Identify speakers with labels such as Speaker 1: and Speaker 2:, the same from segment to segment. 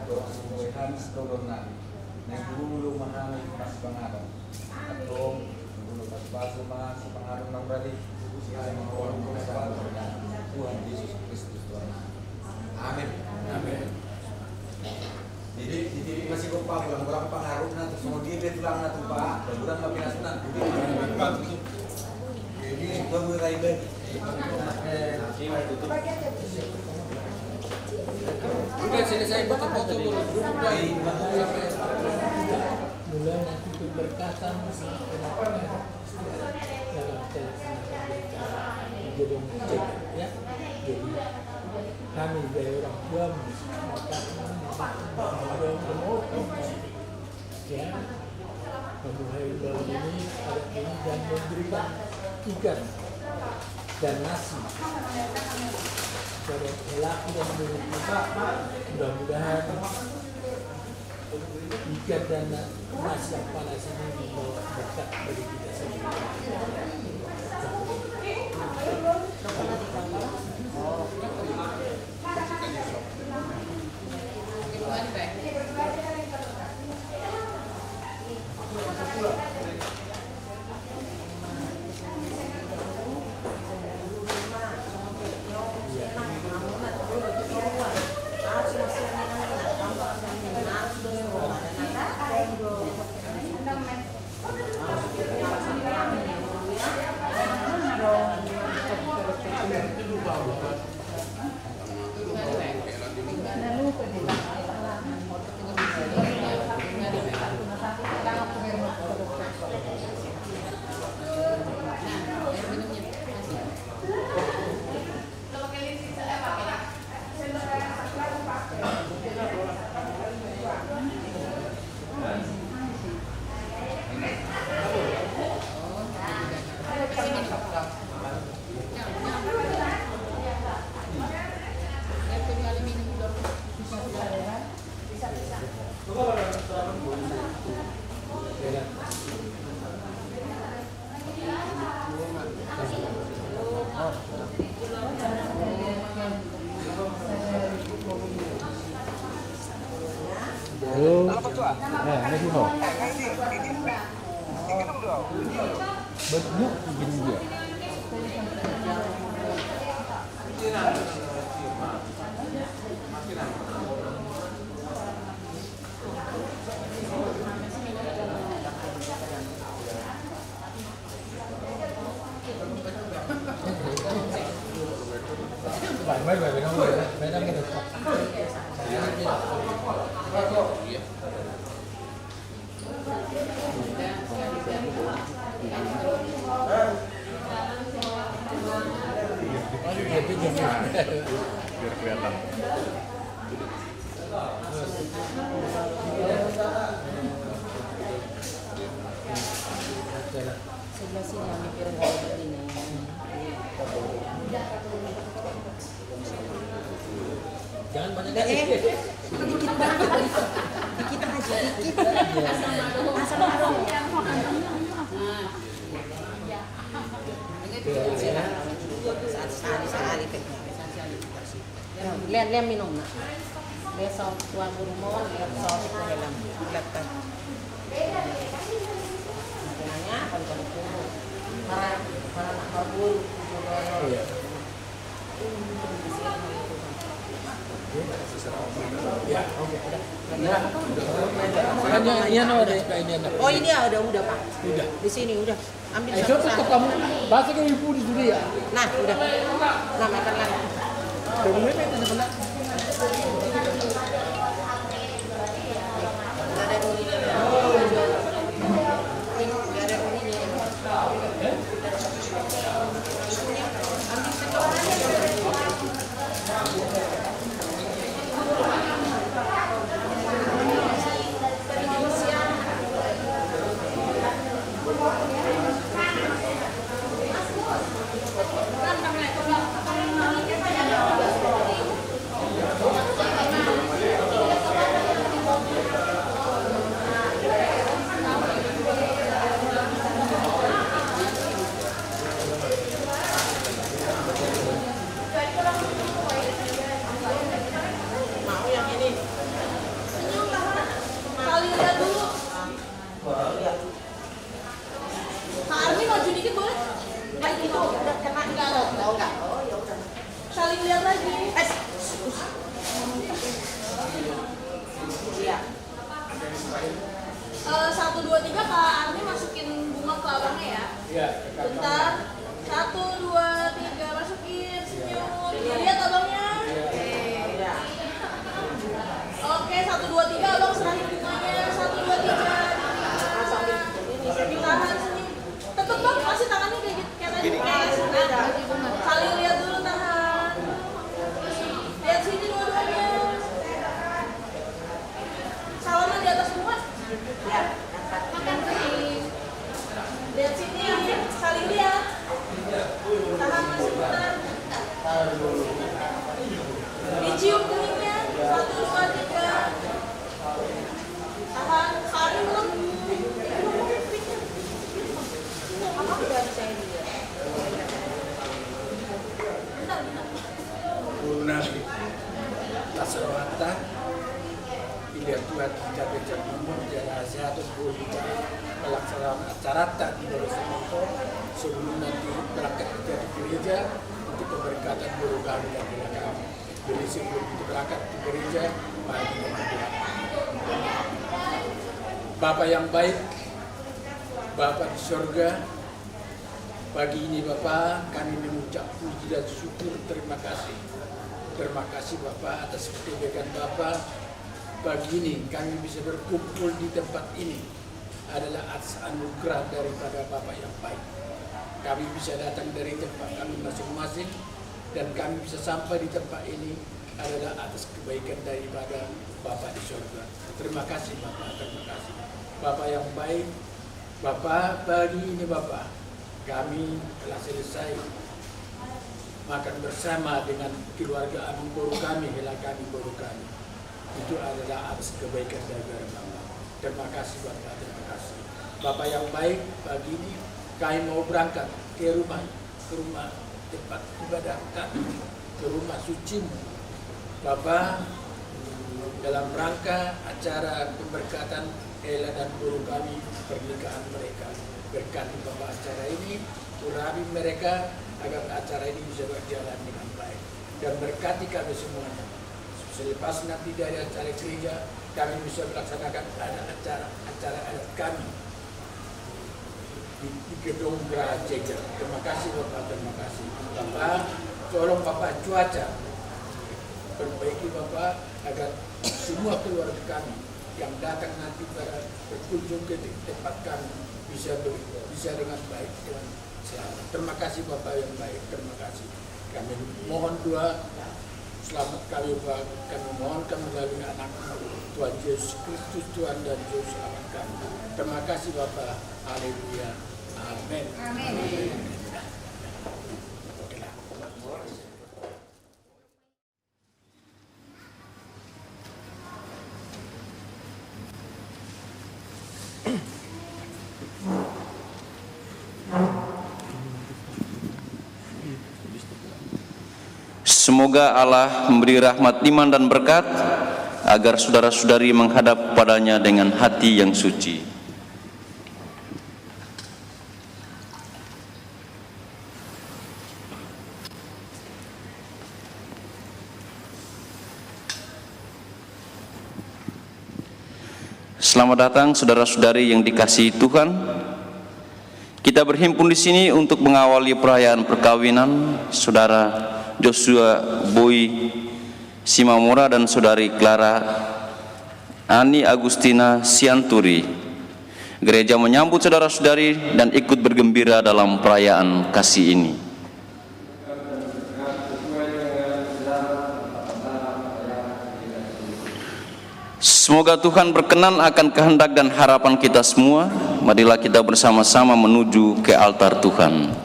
Speaker 1: Dorong sumbehan dodonan. Neng dulu mahal mas pengarang. Atau dulu pas basu mas pengarang nang berarti. Siapa yang mengawal Tuhan Yesus Kristus Tuhan. Amin. Amin. Jadi masih lupa bulan pengaruh nanti semua dia tulang nanti pak. Bulan mapinasunan nanti. Jadi kita mulai lagi. Udah selesai foto-foto dulu.
Speaker 2: Mulai nanti berkatan gedung cek ya. Jadi kami dari orang tua ya memulai bulan ini hari ini dan memberikan ikan dan nasi pada lelaki dan wanita. Mudah-mudahan ikan dan nasi yang panas ini membawa berkat bagi kita semua. Bentuk begini dia. Mấy về nó về mấy năm được.
Speaker 3: Biar kelihatan.
Speaker 4: Sebelah sini yang mikir begini.
Speaker 2: Jangan banyak kali.
Speaker 4: Dikit banget. Dikit aja, dikit. Asal marung. Sekali-sekali lihat minum nak. Besok tuan rumah lihat sos ke dalam belakang. Makanannya kalau dulu. Para nak kabur.
Speaker 2: Ya, oke. Ini ada ini.
Speaker 4: Oh ini ada udah Pak.
Speaker 2: Udah.
Speaker 4: Di sini udah. Ambil
Speaker 2: Itu tetap kamu bahasa ke ibu di sini ya.
Speaker 4: Nah, udah. Nah, makan lagi.
Speaker 2: Kemudian itu sebelah.
Speaker 4: Ada duri. Ada duri.
Speaker 2: Ya,
Speaker 3: Bentar. 1, 2, 3, masukin, senyum. Lihat abangnya. Oke, 1, 2, 3, abang serahin bunganya. 1, 2, 3. Ditahan senyum. Tetep bang, kasih tangannya kayak gitu. Kayak tadi. Saling lihat dulu, tahan. Lihat sini dua-duanya. Salaman di atas bunga. Lihat sini, saling lihat. Tahan masih bentar. Dicium kuningnya. 1, 2, 3. Tahan, saling belum. Apa udah saya lihat? Bentar.
Speaker 2: Nabi Tasawata Ilian Tuhan kita becak umum jalan sehat untuk pelaksanaan acara tak di bawah semoto sebelum nanti berangkat kerja di gereja untuk pemberkatan guru kami dan guru kami. Jadi sebelum itu berangkat di gereja, mari kita berdoa. Bapa yang baik, Bapa di surga, pagi ini Bapa kami mengucap puji dan syukur, terima kasih. Terima kasih Bapak atas kebaikan Bapak. Pagi ini kami bisa berkumpul di tempat ini adalah atas anugerah daripada Bapak yang baik. Kami bisa datang dari tempat kami masing-masing dan kami bisa sampai di tempat ini adalah atas kebaikan daripada Bapak di surga. Terima kasih Bapak, terima kasih. Bapak yang baik, Bapak pagi ini Bapak kami telah selesai makan bersama dengan keluarga Agung Boru kami, hela kami, Boru kami. Itu adalah atas kebaikan dari Bapak. Terima kasih Bapak, terima kasih. Bapak yang baik, pagi ini kami mau berangkat ke rumah tempat ibadah kami, ke rumah sucimu. Bapak, dalam rangka acara pemberkatan Ella dan Boru kami, pernikahan mereka. Berkati Bapak acara ini, urapi mereka agar acara ini bisa berjalan dengan baik dan berkati kami semuanya. Selepas nanti dari acara gereja, kami bisa melaksanakan acara adat kami di gedung Geraha Jeger. Terima kasih Bapak, terima kasih. Bapak, tolong Bapak cuaca, perbaiki Bapak agar semua keluarga kami yang datang nanti berkunjung ke tempat kami bisa dengan baik, dengan selamat. Terima kasih Bapak yang baik, terima kasih. Kami mohon doa selamat kami Bapak, kami mohonkan melalui anak Tuhan Yesus Kristus, Tuhan dan Juru Selamat kami. Terima kasih Bapak, haleluya, amin. Amin.
Speaker 5: Semoga Allah memberi rahmat iman dan berkat agar saudara-saudari menghadap padanya dengan hati yang suci. Selamat datang saudara-saudari yang dikasihi Tuhan. Kita berhimpun di sini untuk mengawali perayaan perkawinan saudara Joshua Boy Simamura dan saudari Clara Ani Agustina Sianturi. Gereja menyambut saudara-saudari dan ikut bergembira dalam perayaan kasih ini. Semoga Tuhan berkenan akan kehendak dan harapan kita semua. Marilah kita bersama-sama menuju ke altar Tuhan.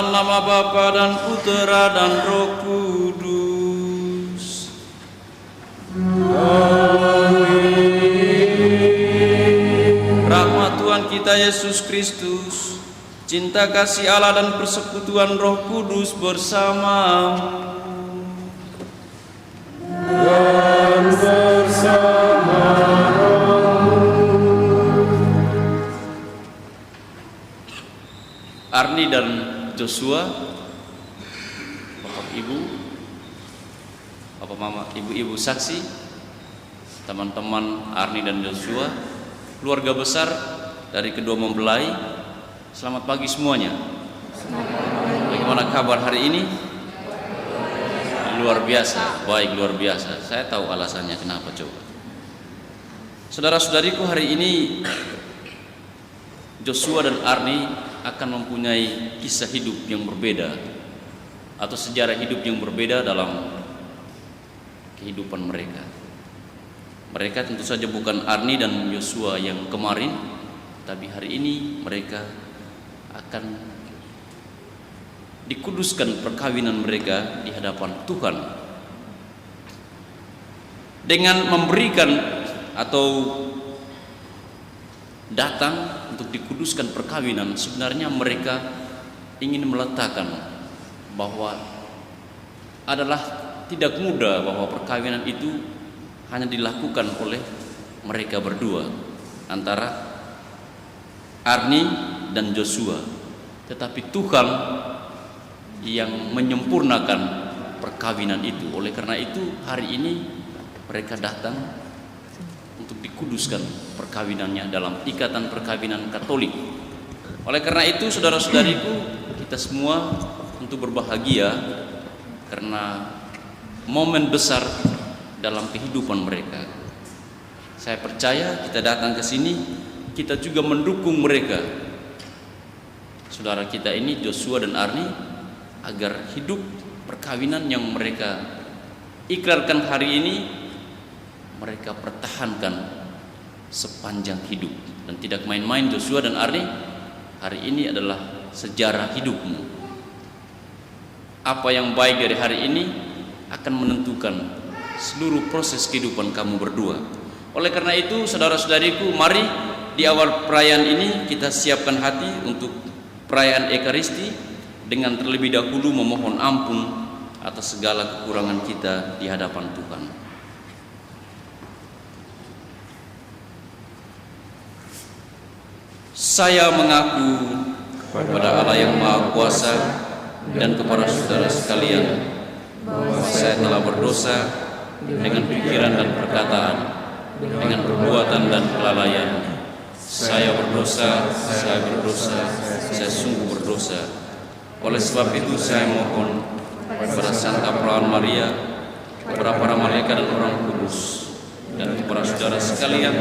Speaker 5: dalam nama Bapa dan Putera dan Roh Kudus. Rahmat Tuhan kita Yesus Kristus, cinta kasih Allah dan persekutuan Roh Kudus bersama
Speaker 2: Dan bersama
Speaker 5: Arni dan Joshua, Bapak Ibu, Bapak Mama, Ibu-ibu saksi, teman-teman Arni dan Joshua, keluarga besar dari kedua mempelai, selamat pagi semuanya. Bagaimana kabar hari ini? Luar biasa, baik, luar biasa. Saya tahu alasannya kenapa, coba. Saudara-saudariku, hari ini Joshua dan Arni akan mempunyai kisah hidup yang berbeda atau sejarah hidup yang berbeda dalam kehidupan mereka. Mereka tentu saja bukan Arni dan Joshua yang kemarin, tapi hari ini mereka akan dikuduskan perkawinan mereka di hadapan Tuhan dengan memberikan atau datang untuk dikuduskan perkawinan. Sebenarnya mereka ingin meletakkan bahwa adalah tidak mudah bahwa perkawinan itu hanya dilakukan oleh mereka berdua antara Arni dan Joshua, tetapi Tuhan yang menyempurnakan perkawinan itu. Oleh karena itu hari ini mereka datang untuk dikuduskan perkawinannya dalam ikatan perkawinan Katolik. Oleh karena itu saudara-saudariku, kita semua tentu berbahagia karena momen besar dalam kehidupan mereka. Saya percaya kita datang ke sini, kita juga mendukung mereka, saudara kita ini Joshua dan Arni, agar hidup perkawinan yang mereka ikrarkan hari ini mereka pertahankan sepanjang hidup. Dan tidak main-main Joshua dan Arni, hari ini adalah sejarah hidupmu. Apa yang baik dari hari ini akan menentukan seluruh proses kehidupan kamu berdua. Oleh karena itu saudara-saudariku, mari di awal perayaan ini kita siapkan hati untuk perayaan Ekaristi dengan terlebih dahulu memohon ampun atas segala kekurangan kita di hadapan Tuhan. Saya mengaku kepada Allah yang Maha Kuasa dan kepada saudara sekalian bahwa saya telah berdosa dengan pikiran dan perkataan, dengan perbuatan dan kelalaian. Saya berdosa, saya sungguh berdosa. Oleh sebab itu saya mohon kepada Santa Perawan Maria, kepada para malaikat dan orang kudus, dan kepada saudara sekalian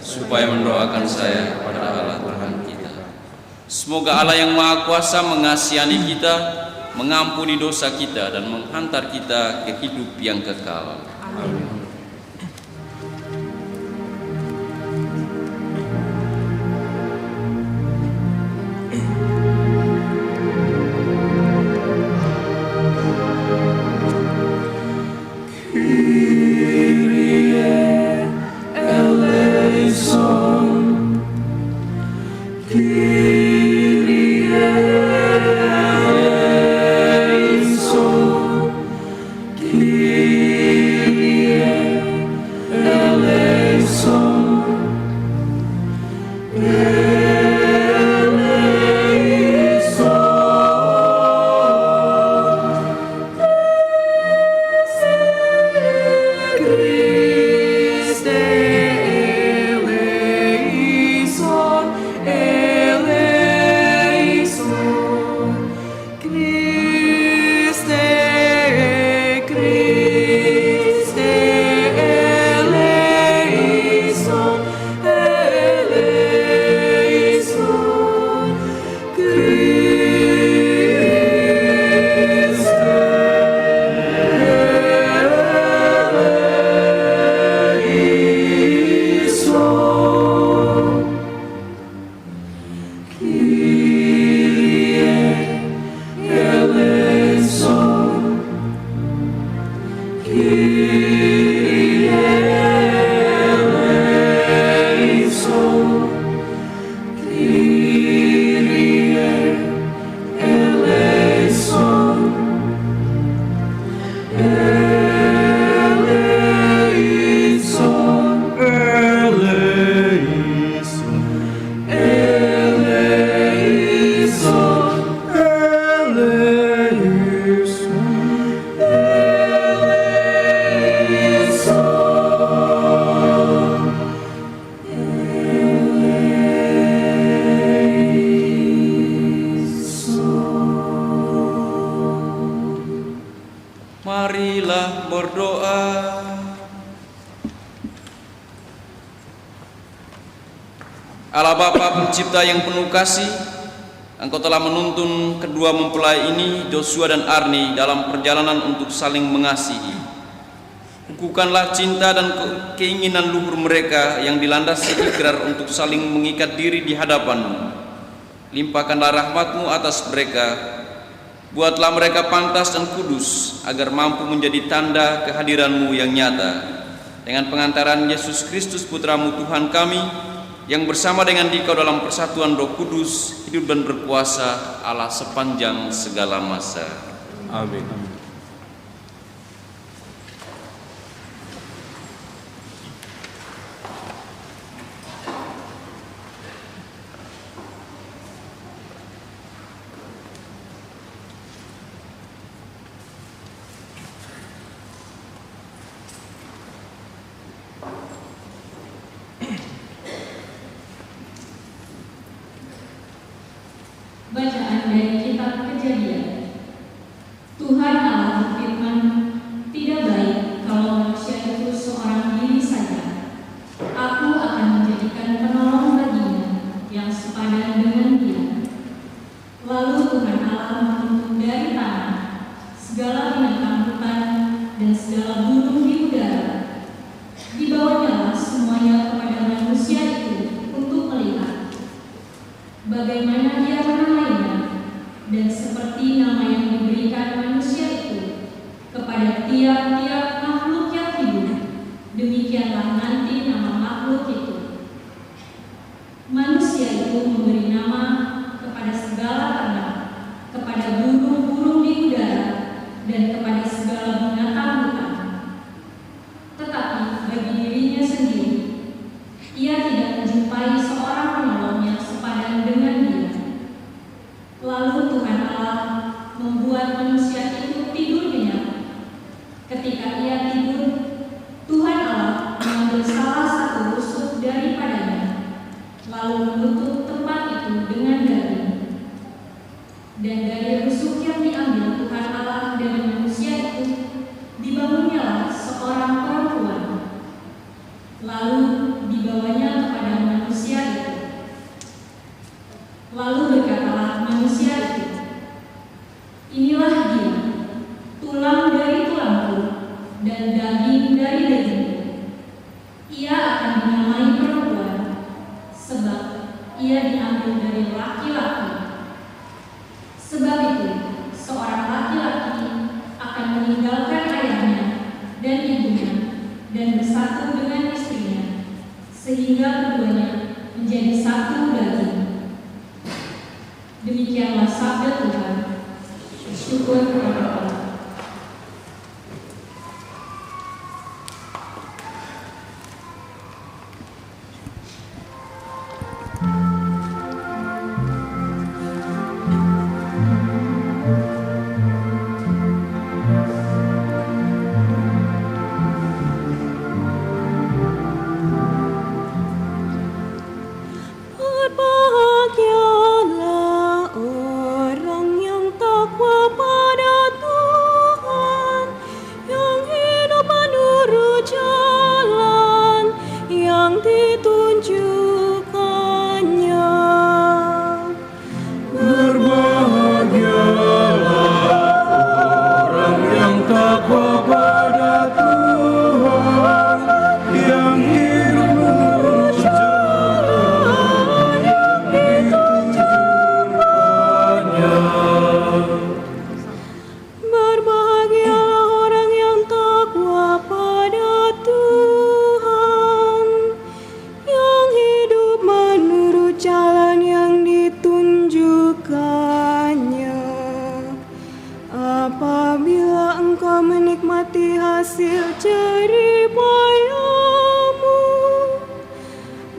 Speaker 5: supaya mendoakan saya kepada Allah Tuhan kita. Semoga Allah yang Maha Kuasa mengasihani kita, mengampuni dosa kita, dan menghantar kita ke hidup yang kekal. Amin.
Speaker 2: Kyrie
Speaker 5: Marilah berdoa. Allah Bapa Pencipta yang penuh kasih, Engkau telah menuntun kedua mempelai ini, Joshua dan Arni, dalam perjalanan untuk saling mengasihi. Bukanlah cinta dan keinginan luhur mereka yang dilandasi ikrar untuk saling mengikat diri di hadapan-Mu. Limpahkanlah rahmat-Mu atas mereka. Buatlah mereka pantas dan kudus, agar mampu menjadi tanda kehadiran-Mu yang nyata. Dengan pengantaran Yesus Kristus Putra-Mu Tuhan kami, yang bersama dengan Dikau dalam persatuan Roh Kudus, hidup dan berkuasa Allah sepanjang segala masa.
Speaker 6: Amin.
Speaker 7: Bacaan dari kitab Kejadian. Tuhan Allah berfirman, tidak baik kalau manusia itu seorang diri saja. Aku akan menjadikan penolong baginya yang sepadan dengan dia. Lalu Tuhan Allah membentuk dari tanah segala binatang hutan dan segala burung di udara. Dibawanya semuanya kepada manusia itu untuk melihat bagaimana dia menamainya, dan seperti nama yang diberikan manusia itu kepada tiap-tiap makhluk yang hidup, demikianlah nanti nama makhluk itu. Manusia itu memberi nama kepada segala ternak, kepada burung-burung di udara, dan kepada segala binatang hutan. Tetapi bagi dirinya sendiri, ia tidak menjumpai seorang penolong yang sepadan dengan dia. Lalu Tuhan Allah membuat manusia itu tidur nyenyak. Ketika ia tidur, Tuhan Allah mengambil salah satu rusuk daripadanya, lalu menutup tempat itu dengan daging. Dan dari rusuk yang diambil Tuhan Allah dari manusia itu, dibangunnyalah seorang perempuan. Lalu dibawanya kepada manusia itu. Lalu berkatalah manusia itu, inilah dia, tulang dari tulangku dan daging dari dagingku. Ia akan dinamai perempuan, sebab ia diambil dari laki-laki. Sebab itu, seorang laki-laki akan meninggalkan ayahnya dan ibunya dan bersatu dengan istrinya, sehingga keduanya menjadi satu daging. Demikianlah sabda Tuhan. Syukur kepada Allah.
Speaker 8: Berbahagialah orang yang takwa pada Tuhan, yang hidup menurut jalan yang ditunjukkannya.
Speaker 6: Berbahagialah orang yang takwa pada Tuhan, yang hidup menurut jalan yang ditunjukkannya.
Speaker 8: Berbahagialah orang yang takwa pada Tuhan, yang hidup menurut jalan yang ditunjukkannya. Apabila engkau menikmati hasil jerih payahmu,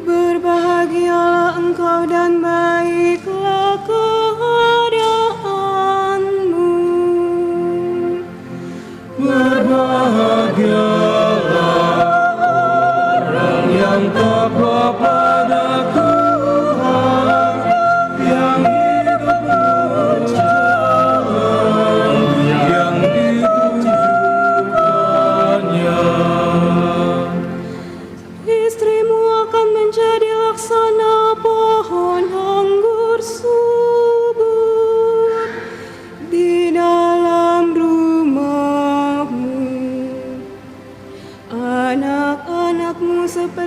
Speaker 8: berbahagialah engkau dan baiklah keadaanmu.
Speaker 6: Berbahagialah orang yang takwa pada Tuhan, yang hidup menurut jalan yang ditunjukkannya.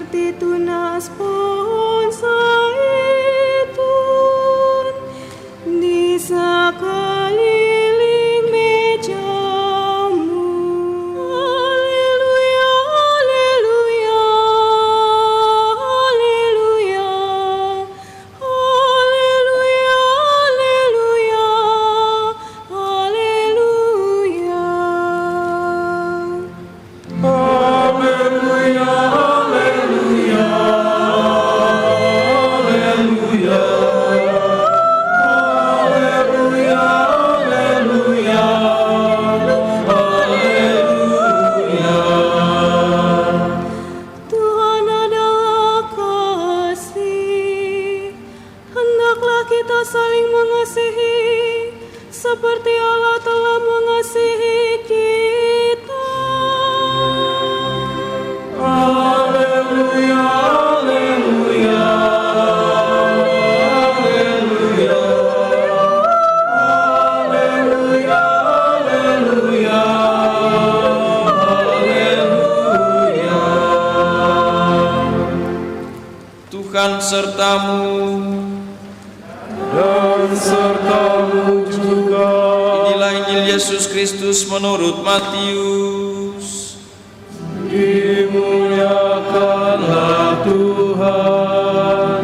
Speaker 8: seperti tunas pohon zaitun di sekeliling mejamu. Haleluya, haleluya, haleluya, haleluya, haleluya, haleluya.
Speaker 6: Haleluya, haleluya, haleluya, haleluya, haleluya, haleluya.
Speaker 8: Tuhan adalah kasih, hendaklah kita saling mengasihi seperti Allah telah mengasihi kita.
Speaker 6: Haleluya, haleluya, haleluya, haleluya, haleluya, haleluya.
Speaker 5: Tuhan sertamu.
Speaker 6: Dan sertamu juga.
Speaker 5: Inilah Injil Yesus Kristus menurut Matius.
Speaker 6: Dimuliakanlah Tuhan.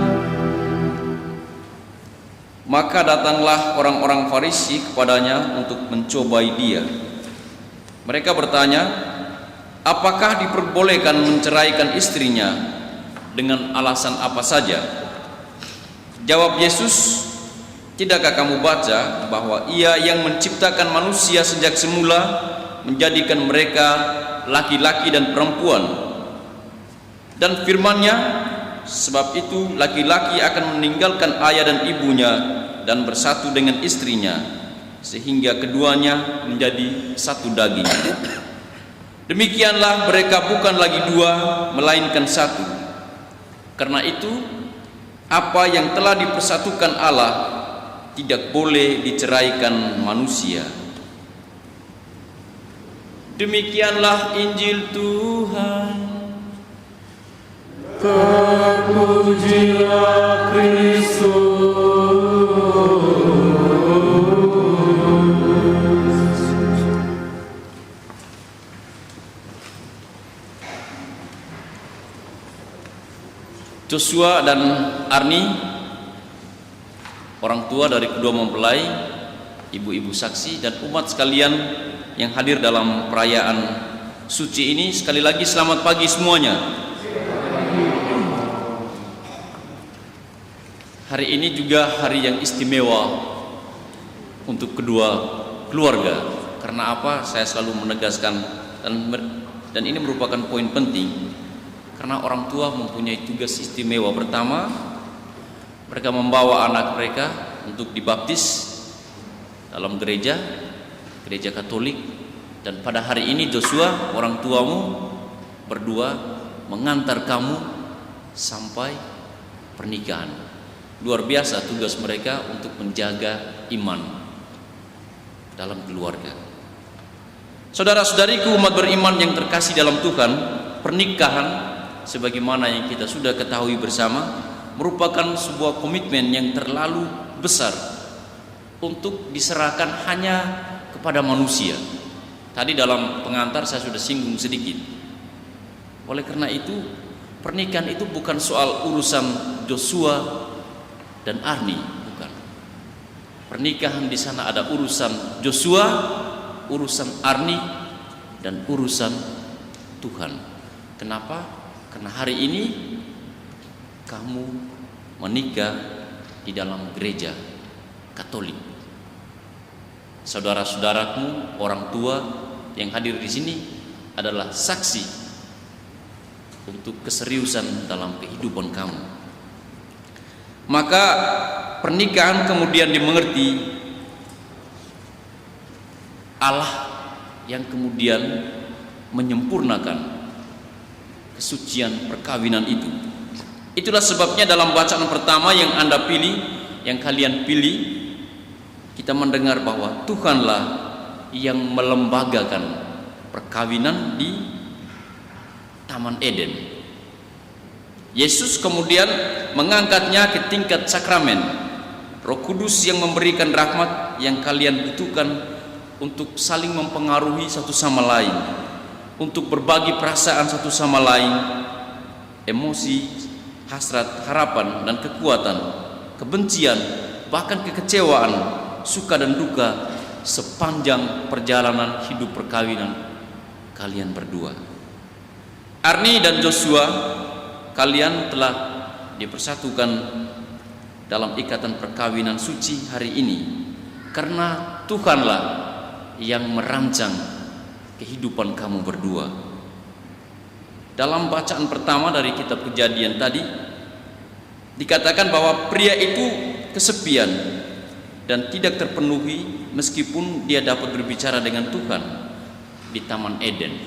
Speaker 5: Maka datanglah orang-orang Farisi kepadanya untuk mencobai dia. Mereka bertanya, apakah diperbolehkan menceraikan istrinya dengan alasan apa saja? Jawab Yesus, tidakkah kamu baca bahwa Ia yang menciptakan manusia sejak semula menjadikan mereka laki-laki dan perempuan? Dan firman-Nya, sebab itu laki-laki akan meninggalkan ayah dan ibunya dan bersatu dengan istrinya, sehingga keduanya menjadi satu daging. Demikianlah mereka bukan lagi dua, melainkan satu. Karena itu, apa yang telah dipersatukan Allah tidak boleh diceraikan manusia. Demikianlah Injil Tuhan.
Speaker 6: Terpujilah Kristus.
Speaker 5: Joshua dan Arni, orang tua dari kedua mempelai, ibu-ibu saksi, dan umat sekalian yang hadir dalam perayaan suci ini, sekali lagi selamat pagi semuanya. Hari ini juga hari yang istimewa untuk kedua keluarga. Karena apa? Saya selalu menegaskan, dan ini merupakan poin penting. Karena orang tua mempunyai tugas istimewa. Pertama, mereka membawa anak mereka untuk dibaptis dalam gereja Katolik. Dan pada hari ini Joshua, orang tuamu berdua mengantar kamu sampai pernikahan. Luar biasa tugas mereka untuk menjaga iman dalam keluarga. Saudara-saudariku, umat beriman yang terkasih dalam Tuhan, pernikahan sebagaimana yang kita sudah ketahui bersama merupakan sebuah komitmen yang terlalu besar untuk diserahkan hanya kepada manusia. Tadi dalam pengantar saya sudah singgung sedikit. Oleh karena itu, pernikahan itu bukan soal urusan Joshua dan Arni, bukan. Pernikahan di sana ada urusan Joshua, urusan Arni, dan urusan Tuhan. Kenapa? Karena hari ini kamu menikah di dalam gereja Katolik. Saudara-saudaraku, orang tua yang hadir di sini adalah saksi untuk keseriusan dalam kehidupan kamu. Maka pernikahan kemudian dimengerti Allah yang kemudian menyempurnakan kesucian perkawinan itu. Itulah sebabnya dalam bacaan pertama yang Anda pilih, yang kalian pilih, kita mendengar bahwa Tuhanlah yang melembagakan perkawinan di Taman Eden. Yesus kemudian mengangkatnya ke tingkat sakramen. Roh Kudus yang memberikan rahmat yang kalian butuhkan untuk saling mempengaruhi satu sama lain, untuk berbagi perasaan satu sama lain, emosi, hasrat, harapan dan kekuatan, kebencian, bahkan kekecewaan, suka dan duka sepanjang perjalanan hidup perkawinan kalian berdua. Arni dan Joshua, kalian telah dipersatukan dalam ikatan perkawinan suci hari ini karena Tuhanlah yang merancang kehidupan kamu berdua. Dalam bacaan pertama dari kitab Kejadian tadi dikatakan bahwa pria itu kesepian dan tidak terpenuhi meskipun dia dapat berbicara dengan Tuhan di Taman Eden.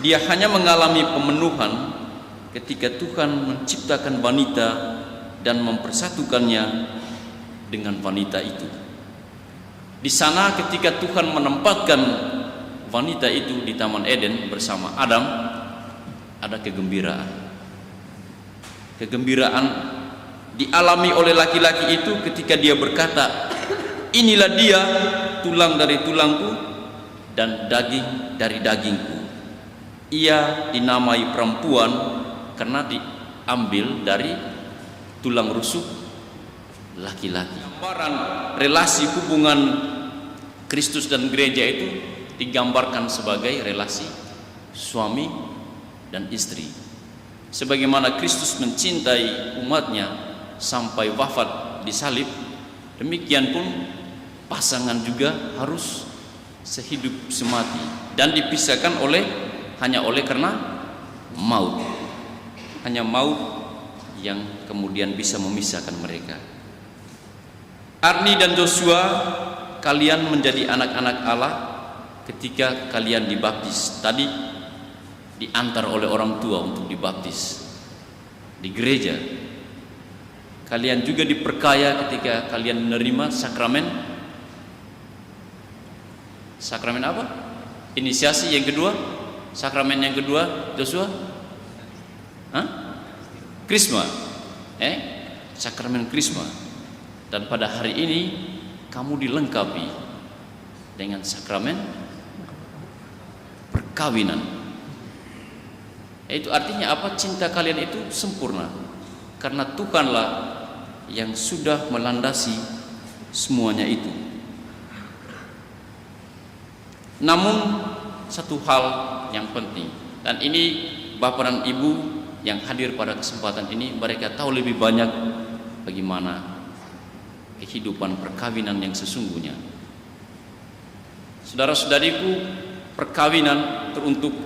Speaker 5: Dia hanya mengalami pemenuhan ketika Tuhan menciptakan wanita dan mempersatukannya dengan wanita itu. Di sana ketika Tuhan menempatkan wanita itu di Taman Eden bersama Adam, ada kegembiraan. Kegembiraan dialami oleh laki-laki itu ketika dia berkata, inilah dia, tulang dari tulangku dan daging dari dagingku. Ia dinamai perempuan karena diambil dari tulang rusuk laki-laki. Gambaran relasi hubungan Kristus dan gereja itu digambarkan sebagai relasi suami dan istri. Sebagaimana Kristus mencintai umatnya sampai wafat di salib, demikian pun pasangan juga harus sehidup semati dan dipisahkan hanya oleh karena maut. Hanya maut yang kemudian bisa memisahkan mereka. Arni dan Joshua, kalian menjadi anak-anak Allah ketika kalian dibaptis. Tadi diantar oleh orang tua untuk dibaptis di gereja. Kalian juga diperkaya ketika kalian menerima sakramen. Sakramen apa? Inisiasi yang kedua. Sakramen yang kedua, Joshua? Krisma. Sakramen Krisma. Dan pada hari ini kamu dilengkapi dengan sakramen perkawinan. Itu artinya apa? Cinta kalian itu sempurna karena Tuhanlah yang sudah melandasi semuanya itu. Namun satu hal yang penting, dan ini Bapak dan Ibu yang hadir pada kesempatan ini, mereka tahu lebih banyak bagaimana kehidupan perkawinan yang sesungguhnya. Saudara-saudariku, perkawinan teruntuk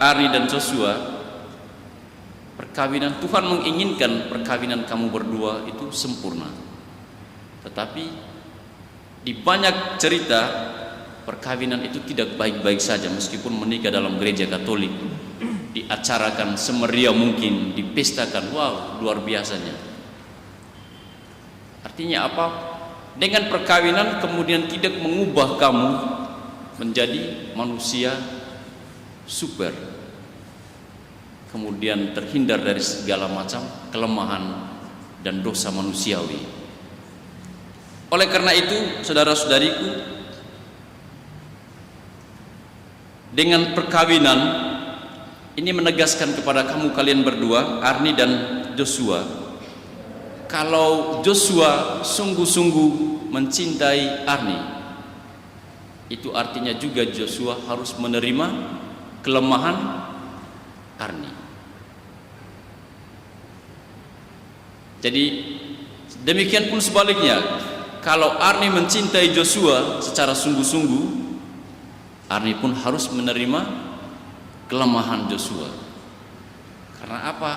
Speaker 5: Arni dan Joshua, perkawinan Tuhan menginginkan perkawinan kamu berdua itu sempurna. Tetapi di banyak cerita perkawinan itu tidak baik-baik saja, meskipun menikah dalam gereja Katolik diacarakan semeriah mungkin, dipestakan, wow, luar biasanya. Artinya apa? Dengan perkawinan kemudian tidak mengubah kamu menjadi manusia super, kemudian terhindar dari segala macam kelemahan dan dosa manusiawi. Oleh karena itu, saudara-saudariku, dengan perkawinan ini menegaskan kepada kamu kalian berdua, Arni dan Joshua, kalau Joshua sungguh-sungguh mencintai Arni, itu artinya juga Joshua harus menerima kelemahan Arni. Jadi demikian pun sebaliknya, kalau Arni mencintai Joshua secara sungguh-sungguh, Arni pun harus menerima kelemahan Joshua. Karena apa?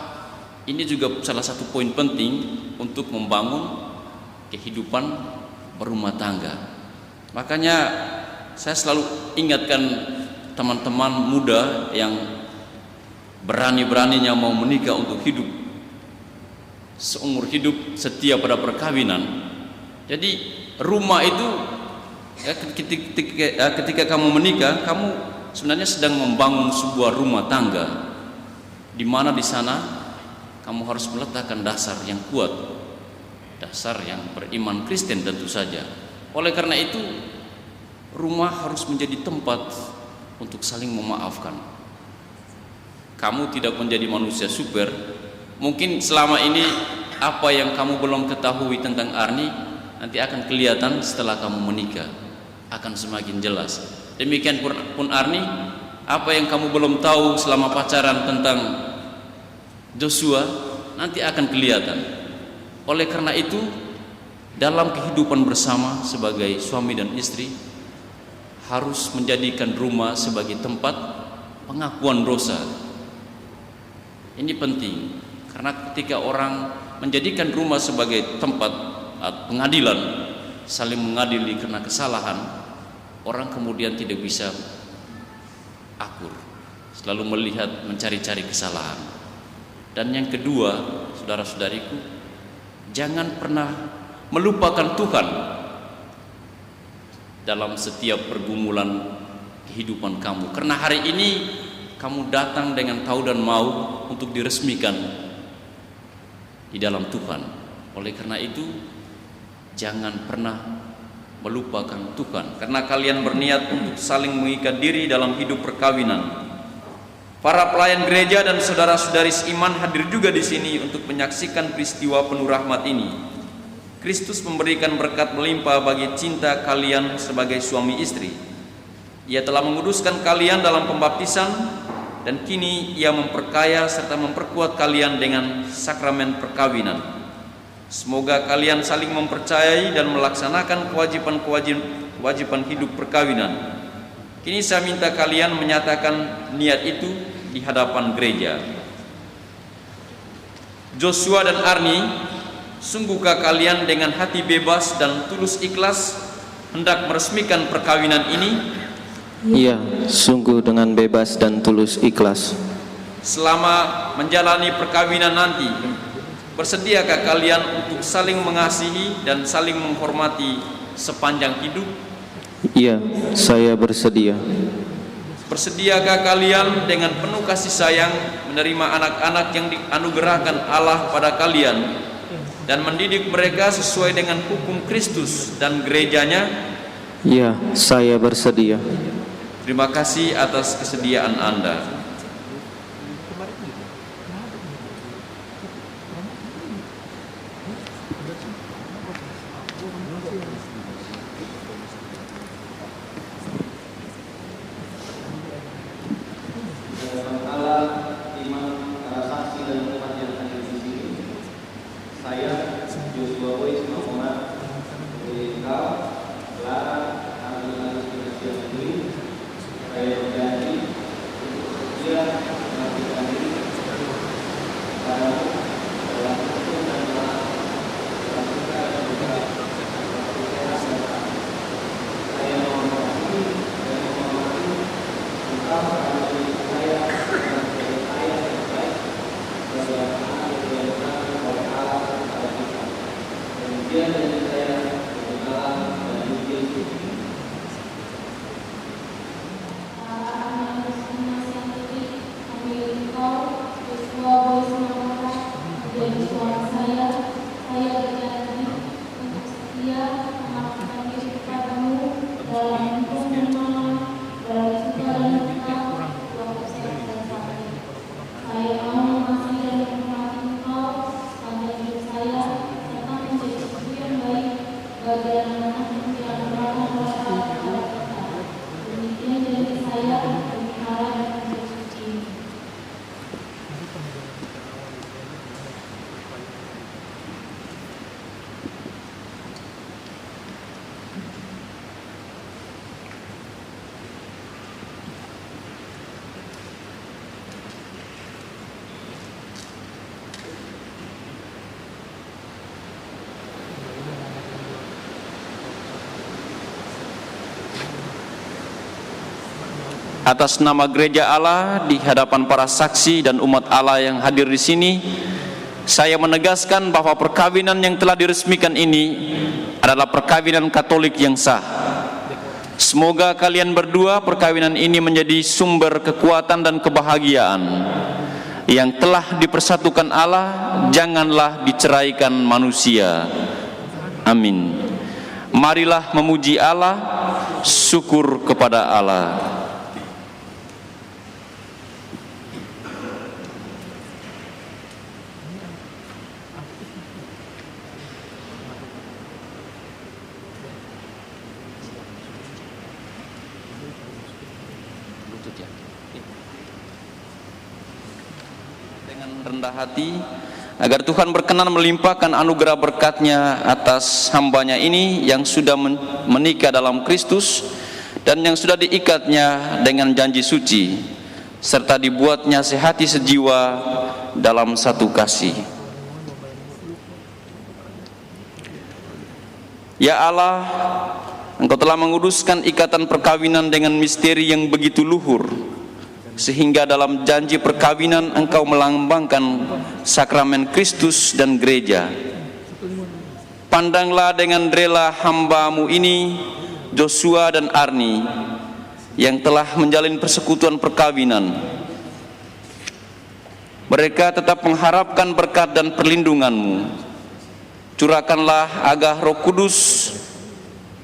Speaker 5: Ini juga salah satu poin penting untuk membangun kehidupan berumah tangga. Makanya saya selalu ingatkan teman-teman muda yang berani-beraninya mau menikah untuk hidup seumur hidup setia pada perkawinan. Jadi rumah itu ketika kamu menikah, kamu sebenarnya sedang membangun sebuah rumah tangga di mana di sana kamu harus meletakkan dasar yang kuat, dasar yang beriman Kristen tentu saja. Oleh karena itu, rumah harus menjadi tempat untuk saling memaafkan. Kamu tidak menjadi manusia super. Mungkin selama ini apa yang kamu belum ketahui tentang Arni nanti akan kelihatan setelah kamu menikah, akan semakin jelas. Demikian pun Arni, apa yang kamu belum tahu selama pacaran tentang Joshua nanti akan kelihatan. Oleh karena itu, dalam kehidupan bersama sebagai suami dan istri harus menjadikan rumah sebagai tempat pengakuan dosa. Ini penting, karena ketika orang menjadikan rumah sebagai tempat pengadilan, saling mengadili karena kesalahan, orang kemudian tidak bisa akur, selalu melihat mencari-cari kesalahan. Dan yang kedua, saudara-saudariku, jangan pernah melupakan Tuhan dalam setiap pergumulan kehidupan kamu, karena hari ini kamu datang dengan tahu dan mau untuk diresmikan di dalam Tuhan. Oleh karena itu, jangan pernah melupakan Tuhan, karena kalian berniat untuk saling mengikat diri dalam hidup perkawinan. Para pelayan gereja dan saudara-saudari seiman hadir juga di sini untuk menyaksikan peristiwa penuh rahmat ini. Kristus memberikan berkat melimpah bagi cinta kalian sebagai suami istri. Ia telah menguduskan kalian dalam pembaptisan, dan kini Ia memperkaya serta memperkuat kalian dengan sakramen perkawinan. Semoga kalian saling mempercayai dan melaksanakan kewajiban hidup perkawinan. Kini saya minta kalian menyatakan niat itu di hadapan gereja. Joshua dan Arni, sungguhkah kalian dengan hati bebas dan tulus ikhlas hendak meresmikan perkawinan ini?
Speaker 9: Iya, sungguh dengan bebas dan tulus ikhlas.
Speaker 5: Selama menjalani perkawinan nanti, bersediakah kalian untuk saling mengasihi dan saling menghormati sepanjang hidup?
Speaker 9: Iya, saya bersedia.
Speaker 5: Bersediakah kalian dengan penuh kasih sayang menerima anak-anak yang dianugerahkan Allah pada kalian dan mendidik mereka sesuai dengan hukum Kristus dan gerejanya?
Speaker 9: Iya, saya bersedia.
Speaker 5: Terima kasih atas kesediaan Anda. Atas nama gereja Allah di hadapan para saksi dan umat Allah yang hadir di sini, saya menegaskan bahwa perkawinan yang telah diresmikan ini adalah perkawinan Katolik yang sah. Semoga kalian berdua perkawinan ini menjadi sumber kekuatan dan kebahagiaan yang telah dipersatukan Allah, janganlah diceraikan manusia. Amin. Marilah memuji Allah, syukur kepada Allah. Dengan rendah hati, agar Tuhan berkenan melimpahkan anugerah berkat-Nya atas hamba-Nya ini yang sudah menikah dalam Kristus dan yang sudah diikat-Nya dengan janji suci, serta dibuatnya sehati sejiwa dalam satu kasih. Ya Allah, Engkau telah menguduskan ikatan perkawinan dengan misteri yang begitu luhur, sehingga dalam janji perkawinan Engkau melambangkan sakramen Kristus dan gereja. Pandanglah dengan rela hamba-Mu ini, Joshua dan Arni, yang telah menjalin persekutuan perkawinan. Mereka tetap mengharapkan berkat dan perlindungan-Mu. Curahkanlah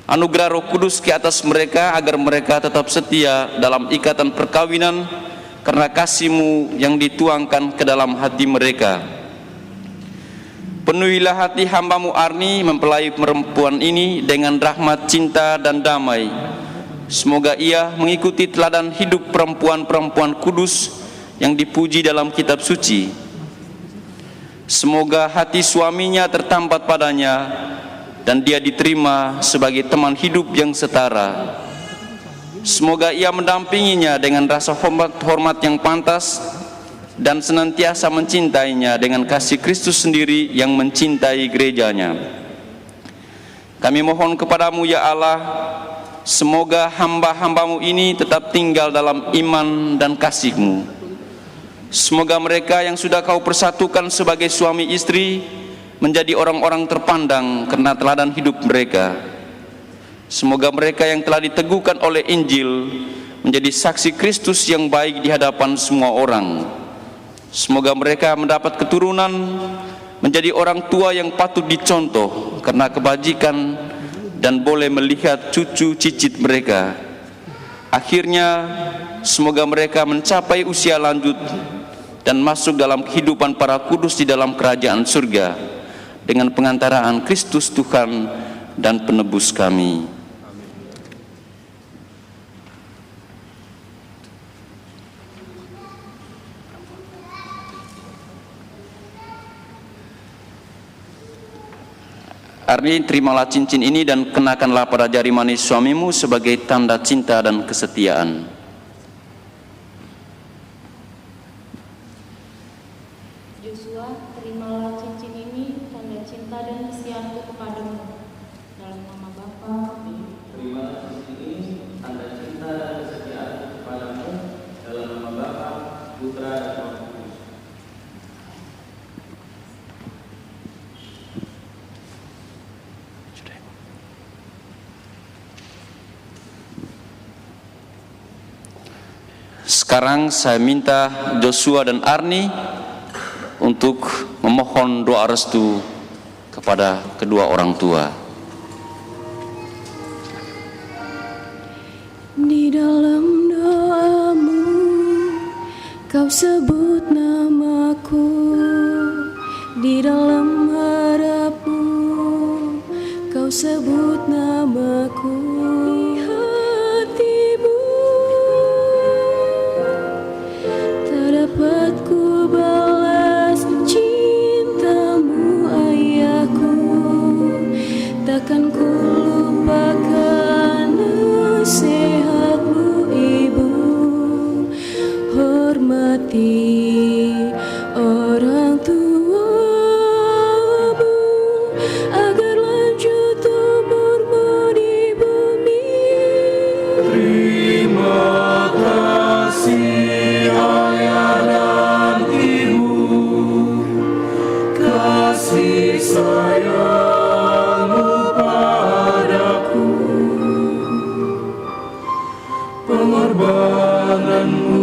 Speaker 5: anugerah Roh Kudus ke atas mereka, agar mereka tetap setia dalam ikatan perkawinan karena kasih-Mu yang dituangkan ke dalam hati mereka. Penuhilah hati hamba-Mu Arni mempelai perempuan ini dengan rahmat, cinta, dan damai. Semoga ia mengikuti teladan hidup perempuan-perempuan kudus yang dipuji dalam kitab suci. Semoga hati suaminya tertambat padanya dan dia diterima sebagai teman hidup yang setara. Semoga ia mendampinginya dengan rasa hormat yang pantas dan senantiasa mencintainya dengan kasih Kristus sendiri yang mencintai gerejanya. Kami mohon kepadamu ya Allah, semoga hamba-hamba-Mu ini tetap tinggal dalam iman dan kasih-Mu. Semoga mereka yang sudah Kau persatukan sebagai suami istri menjadi orang-orang terpandang karena teladan hidup mereka. Semoga mereka yang telah diteguhkan oleh Injil menjadi saksi Kristus yang baik di hadapan semua orang. Semoga mereka mendapat keturunan menjadi orang tua yang patut dicontoh karena kebajikan dan boleh melihat cucu cicit mereka. Akhirnya semoga mereka mencapai usia lanjut dan masuk dalam kehidupan para kudus di dalam kerajaan surga dengan pengantaraan Kristus Tuhan dan penebus kami. Arni, terimalah cincin ini dan kenakanlah pada jari manis suamimu sebagai tanda cinta dan kesetiaan.
Speaker 8: Joshua, terimalah cincin ini, tanda cinta dan kesetiaanku kepadamu. Dalam nama Bapa.
Speaker 5: Terimalah cincin ini, tanda cinta dan kesetiaanku kepadamu. Dalam nama Bapa, Putra, dan Roh Kudus. Sekarang saya minta Joshua dan Arni untuk memohon doa restu kepada kedua orang tua.
Speaker 8: Di dalam doamu, Kau sebut namaku. Di dalam harapmu, Kau sebut namaku. Di hatimu tak dapat ku balas cintamu, ayahku. Takkan ku lupakan nasihatmu, ibu. Hormati orang tuamu agar lanjut umurmu di bumi.
Speaker 6: Terima kasih ayah dan ibu, kasih sayangmu padaku, pengorbananmu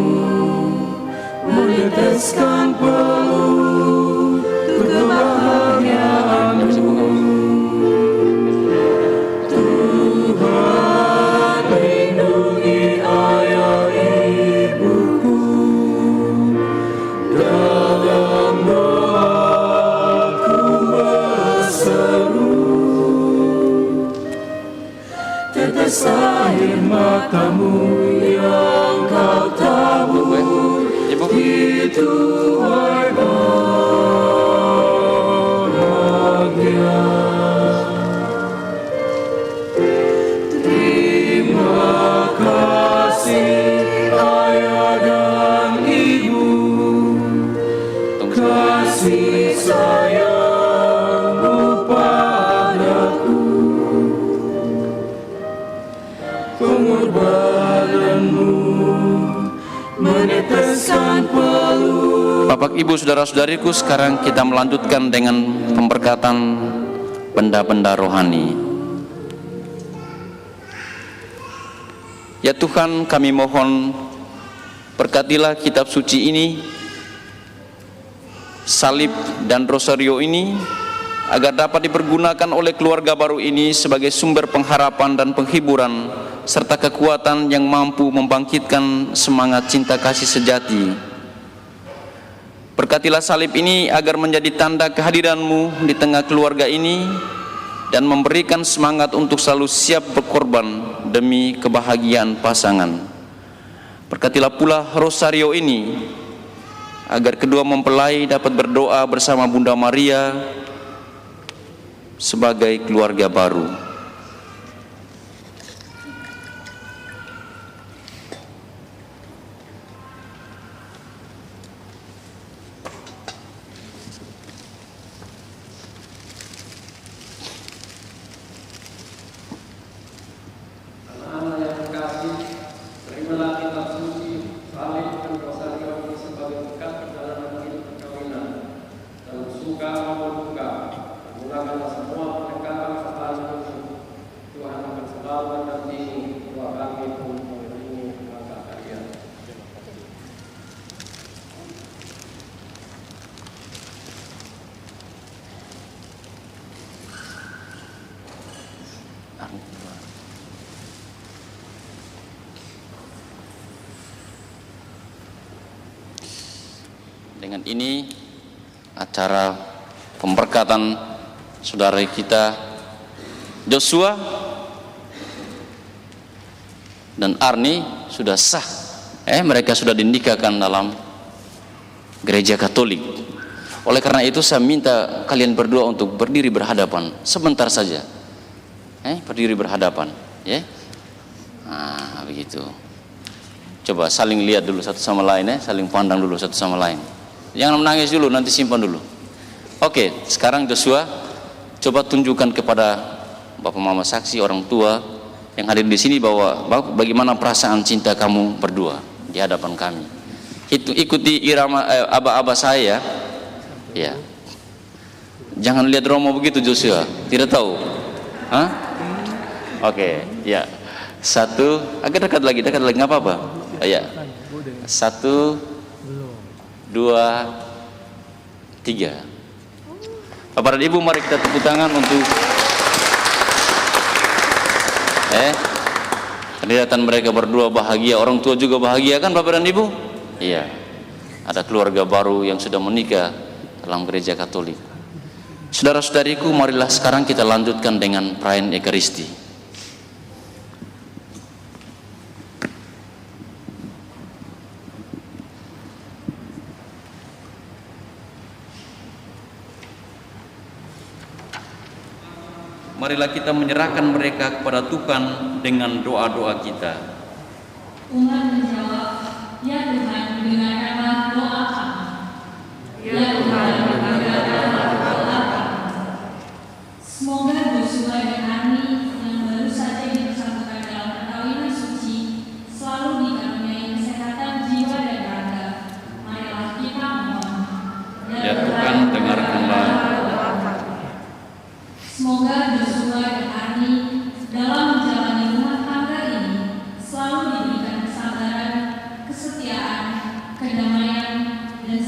Speaker 6: menetes meneteskan peluh kebahagiaanmu. Tuhan lindungi ayah ibuku, dalam doaku berseru, tetes air matamu yang kau tabur itu bahagia. Terima kasih ayah dan ibu, kasih sayangmu padaku, pengorbananmu meneteskan peluh.
Speaker 5: Bapak, Ibu, saudara-saudariku, sekarang kita melanjutkan dengan pemberkatan benda-benda rohani. Ya Tuhan, kami mohon berkatilah kitab suci ini, salib dan rosario ini, agar dapat dipergunakan oleh keluarga baru ini sebagai sumber pengharapan dan penghiburan, serta kekuatan yang mampu membangkitkan semangat cinta kasih sejati. Berkatilah salib ini agar menjadi tanda kehadiran-Mu di tengah keluarga ini, dan memberikan semangat untuk selalu siap berkorban demi kebahagiaan pasangan. Berkatilah pula rosario ini, agar kedua mempelai dapat berdoa bersama Bunda Maria sebagai keluarga baru.
Speaker 2: Anak-anak yang terkasih, terimalah kitab suci, salib dan rosario ini sebagai berkat perjalanan hidup perkawinan, dalam suka maupun duka. Gunakanlah semua pendekatan serta ilmu. Tuhan akan selalu mendampingi doa kami pun mengiringi langkah kalian.
Speaker 5: Dengan ini acara pemberkatan saudara kita Joshua dan Arni sudah sah. Mereka sudah dinikahkan dalam gereja Katolik. Oleh karena itu saya minta kalian berdua untuk berdiri berhadapan sebentar saja. Berdiri berhadapan, ya. Nah, begitu. Coba saling lihat dulu satu sama lain, saling pandang dulu satu sama lain. Jangan menangis dulu, nanti simpan dulu. Oke, sekarang Joshua, coba tunjukkan kepada Bapak Mama saksi, orang tua yang hadir di sini, bahwa bagaimana perasaan cinta kamu berdua di hadapan kami. Ikuti irama aba-aba saya, ya. Jangan lihat Romo begitu Joshua, tidak tahu. Oke, ya. Satu, agak dekat lagi, nggak apa-apa. Ya. 1, 2, 3. Bapak dan Ibu, mari kita tepuk tangan untuk kelihatan mereka berdua bahagia. Orang tua juga bahagia kan Bapak dan Ibu? Iya. Ada keluarga baru yang sudah menikah dalam gereja Katolik. Saudara-saudariku, marilah sekarang kita lanjutkan dengan perayaan Ekaristi. Marilah kita menyerahkan mereka kepada Tuhan dengan doa-doa kita.
Speaker 7: Umat menjawab, ya Tuhan, dengarkanlah doa kami. Ya Tuhan, dengarkanlah doa kami. Semoga Joshua dan Arni yang baru saja dipersatukan dalam perkawinan suci selalu dikaruniai kesehatan jiwa dan raga. Marilah kita mohon.
Speaker 5: Ya Tuhan, dengarkanlah.
Speaker 7: Semoga Joshua dan Arni dalam menjalani rumah tangga ini selalu diberikan kesabaran, kesetiaan, kedamaian, dan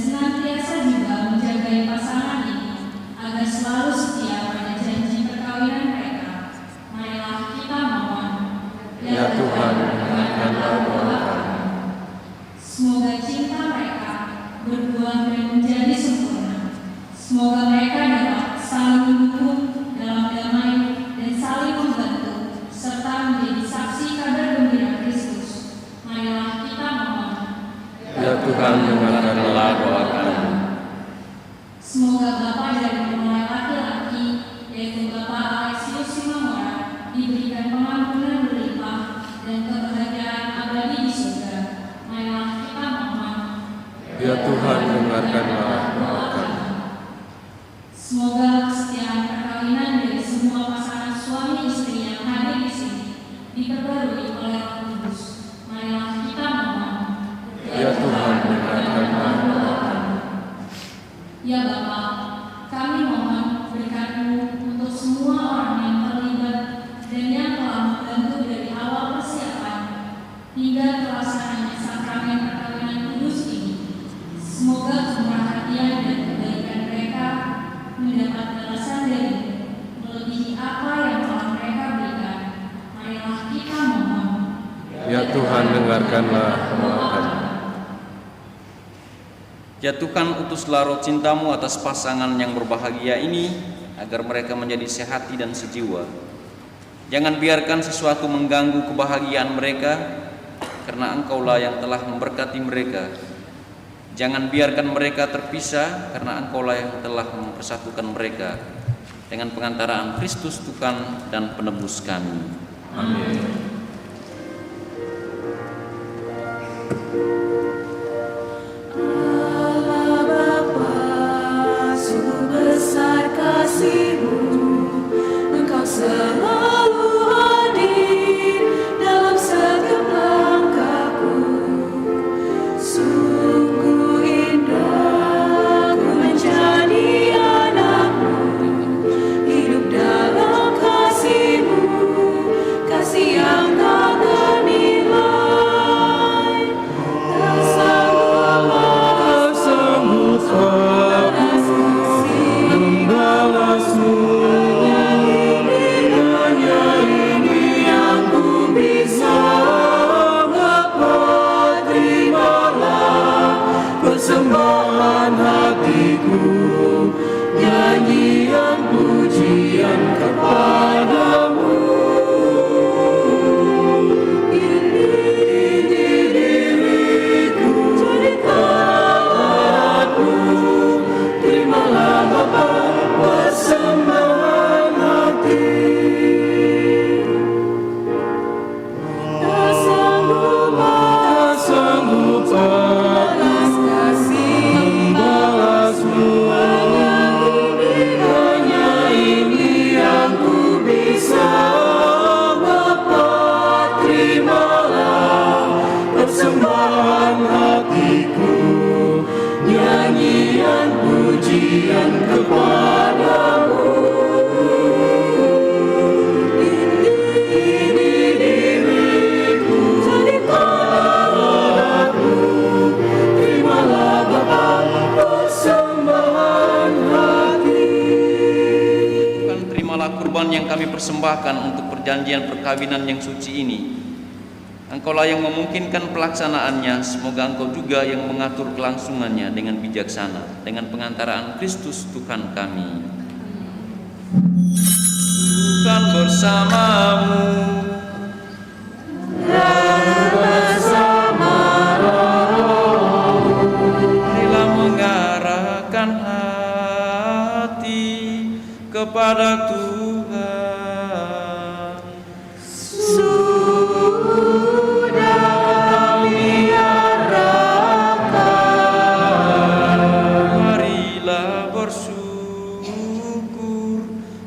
Speaker 6: Tuhan, dengarkanlah doa kami.
Speaker 7: Semoga cinta mereka berbuah dan menjadi sempurna. Semoga mereka dapat saling mendukung dalam damai dan saling membantu, serta menjadi saksi kabar gembira Kristus. Marilah kita memohon.
Speaker 6: Ya Tuhan, dengarkanlah doa kami.
Speaker 7: Semoga Bapa dari mempelai laki-laki, yaitu Bapak Alexius Simamora, diberikan pengampunan berlimpah dan kebahagiaan abadi di surga. Marilah kita memohon.
Speaker 6: Ya Tuhan, dengarkanlah doa kami.
Speaker 7: Semoga kesetiaan perkawinan dari semua pasangan suami istri yang hadir di sini diperbarui oleh Roh Kudus. Marilah kita memohon.
Speaker 6: Ya Tuhan, dengarkanlah doa kami.
Speaker 7: Ya Bapa, kami mohon berikan-Mu untuk semua orang yang terlibat dan yang telah membantu dari awal persiapan hingga terlaksananya sakramen perkawinan kudus ini. Semoga kemurahan dan kebaikan mereka mendapat balasan dari-Mu melebihi apa yang telah mereka berikan. Marilah kita mohon.
Speaker 6: Ya Tuhan, dengarkanlah doa kami.
Speaker 5: Ya Tuhan, utuslah roh cinta-Mu atas pasangan yang berbahagia ini, agar mereka menjadi sehati dan sejiwa. Jangan biarkan sesuatu mengganggu kebahagiaan mereka, karena Engkau-lah yang telah memberkati mereka. Jangan biarkan mereka terpisah, karena Engkau-lah yang telah mempersatukan mereka dengan pengantaraan Kristus Tuhan dan penebus kami.
Speaker 6: Amin.
Speaker 10: Selalu hadir dalam setiap langkahku. Sungguh indah ku menjadi anakmu, hidup dalam kasih-Mu, kasih yang tak ternilai. Tak sanggup aku membalasmu. Persembahan hatiku, nyanyian pujian kepadamu. Ini diriku, jadikanlah aku. Terimalah Bapa persembahan hati. Tak sanggup persembahan hatiku, nyanyian pujian kepadamu. Ini diriku, jadikanlah aku. Terimalah Bapa persembahan hati.
Speaker 5: Tuhan, terimalah kurban yang kami persembahkan untuk perjanjian perkawinan yang suci ini. Engkau-lah yang memungkinkan pelaksanaannya. Semoga Engkau juga yang mengatur kelangsungannya dengan bijaksana, dengan pengantaraan Kristus Tuhan kami. Tuhan bersamamu. Marilah mengarahkan hati kepada Tuhan.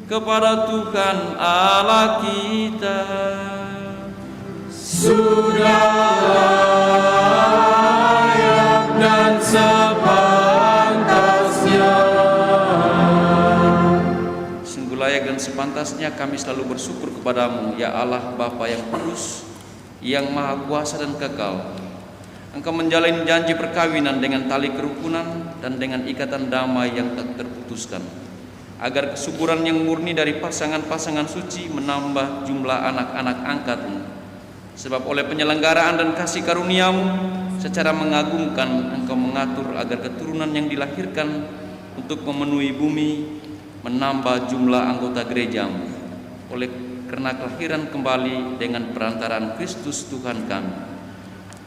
Speaker 5: Kepada Tuhan Allah kita.
Speaker 6: Sudah layak dan sepantasnya.
Speaker 5: Sungguh layak dan sepantasnya kami selalu bersyukur kepadamu, ya Allah Bapa yang kudus, yang maha kuasa dan kekal. Engkau menjalin janji perkawinan dengan tali kerukunan dan dengan ikatan damai yang tak terputuskan, agar kesuburan yang murni dari pasangan-pasangan suci menambah jumlah anak-anak angkat-Mu, Sebab oleh penyelenggaraan dan kasih karuniamu, secara mengagumkan Engkau mengatur agar keturunan yang dilahirkan untuk memenuhi bumi menambah jumlah anggota gerejamu oleh karena kelahiran kembali dengan perantaraan Kristus Tuhan kami.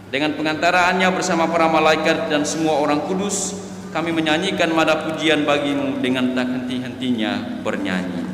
Speaker 5: Dengan pengantaraannya bersama para malaikat dan semua orang kudus, kami menyanyikan nada pujian bagimu dengan tak henti-hentinya bernyanyi.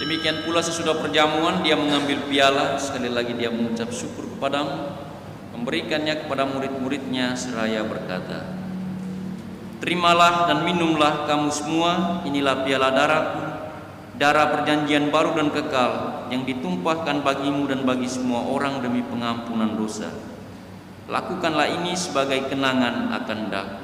Speaker 5: Demikian pula sesudah perjamuan dia mengambil piala, sekali lagi dia mengucap syukur kepadamu, memberikannya kepada murid-muridnya seraya berkata, "Terimalah dan minumlah kamu semua, inilah piala darahku, darah perjanjian baru dan kekal yang ditumpahkan bagimu dan bagi semua orang demi pengampunan dosa. Lakukanlah ini sebagai kenangan akan daku."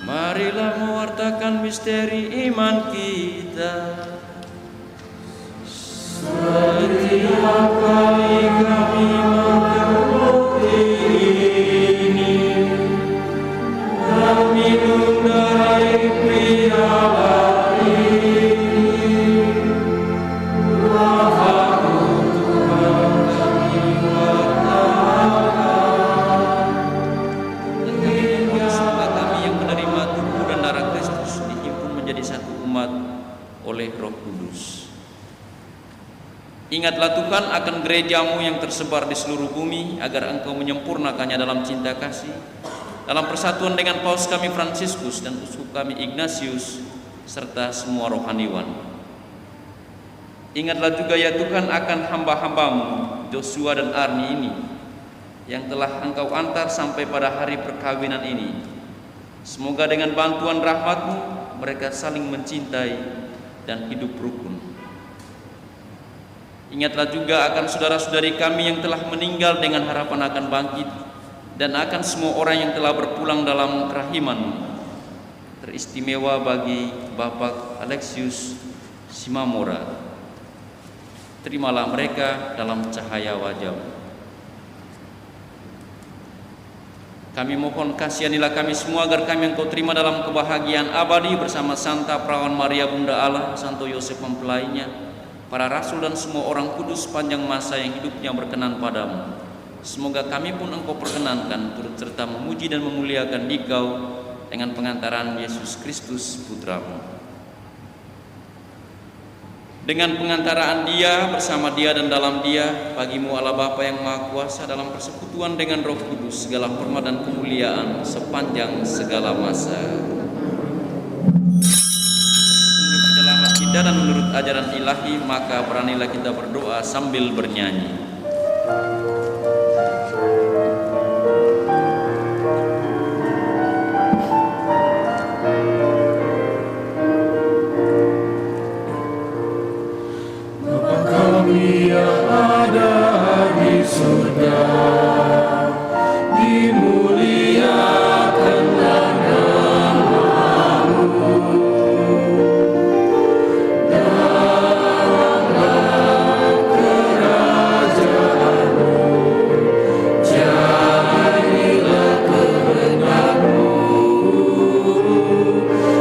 Speaker 5: Marilah mewartakan misteri iman kita. Setiap kali kami makan roti ini dan minum dari piala ini, nafasmu Tuhan kami wartakan hingga kami yang menerima tubuh dan darah Kristus dihimpun menjadi satu umat oleh Roh Kudus. Ingatlah Tuhan akan gerejamu yang tersebar di seluruh bumi, agar engkau menyempurnakannya dalam cinta kasih, dalam persatuan dengan Paus kami Fransiskus dan Uskup kami Ignatius serta semua rohaniwan. Ingatlah juga ya Tuhan akan hamba-hambamu Joshua dan Arni ini yang telah Engkau antar sampai pada hari perkawinan ini. Semoga dengan bantuan rahmat-Mu mereka saling mencintai dan hidup rukun. Ingatlah juga akan saudara-saudari kami yang telah meninggal dengan harapan akan bangkit, dan akan semua orang yang telah berpulang dalam kerahiman-Mu. Teristimewa bagi Bapak Alexius Simamora. Terimalah mereka dalam cahaya wajah-Mu. Kami mohon kasihanilah kami semua agar kami Engkau terima dalam kebahagiaan abadi bersama Santa Perawan Maria Bunda Allah, Santo Yosef mempelainya, para rasul dan semua orang kudus sepanjang masa yang hidupnya berkenan padamu. Semoga kami pun Engkau perkenankan turut serta memuji dan memuliakan Dikau dengan pengantaran Yesus Kristus Putra-Mu. Dengan pengantaraan Dia, bersama Dia dan dalam Dia, bagi-Mu Allah Bapa yang Maha Kuasa, dalam persekutuan dengan Roh Kudus, segala hormat dan kemuliaan sepanjang segala masa. Untuk penyelamat kita dan menurut ajaran ilahi, maka beranilah kita berdoa sambil bernyanyi.
Speaker 10: Yang ada di surga, dimuliakanlah nama-Mu. Datanglah kerajaan-Mu, jadilah kehendak-Mu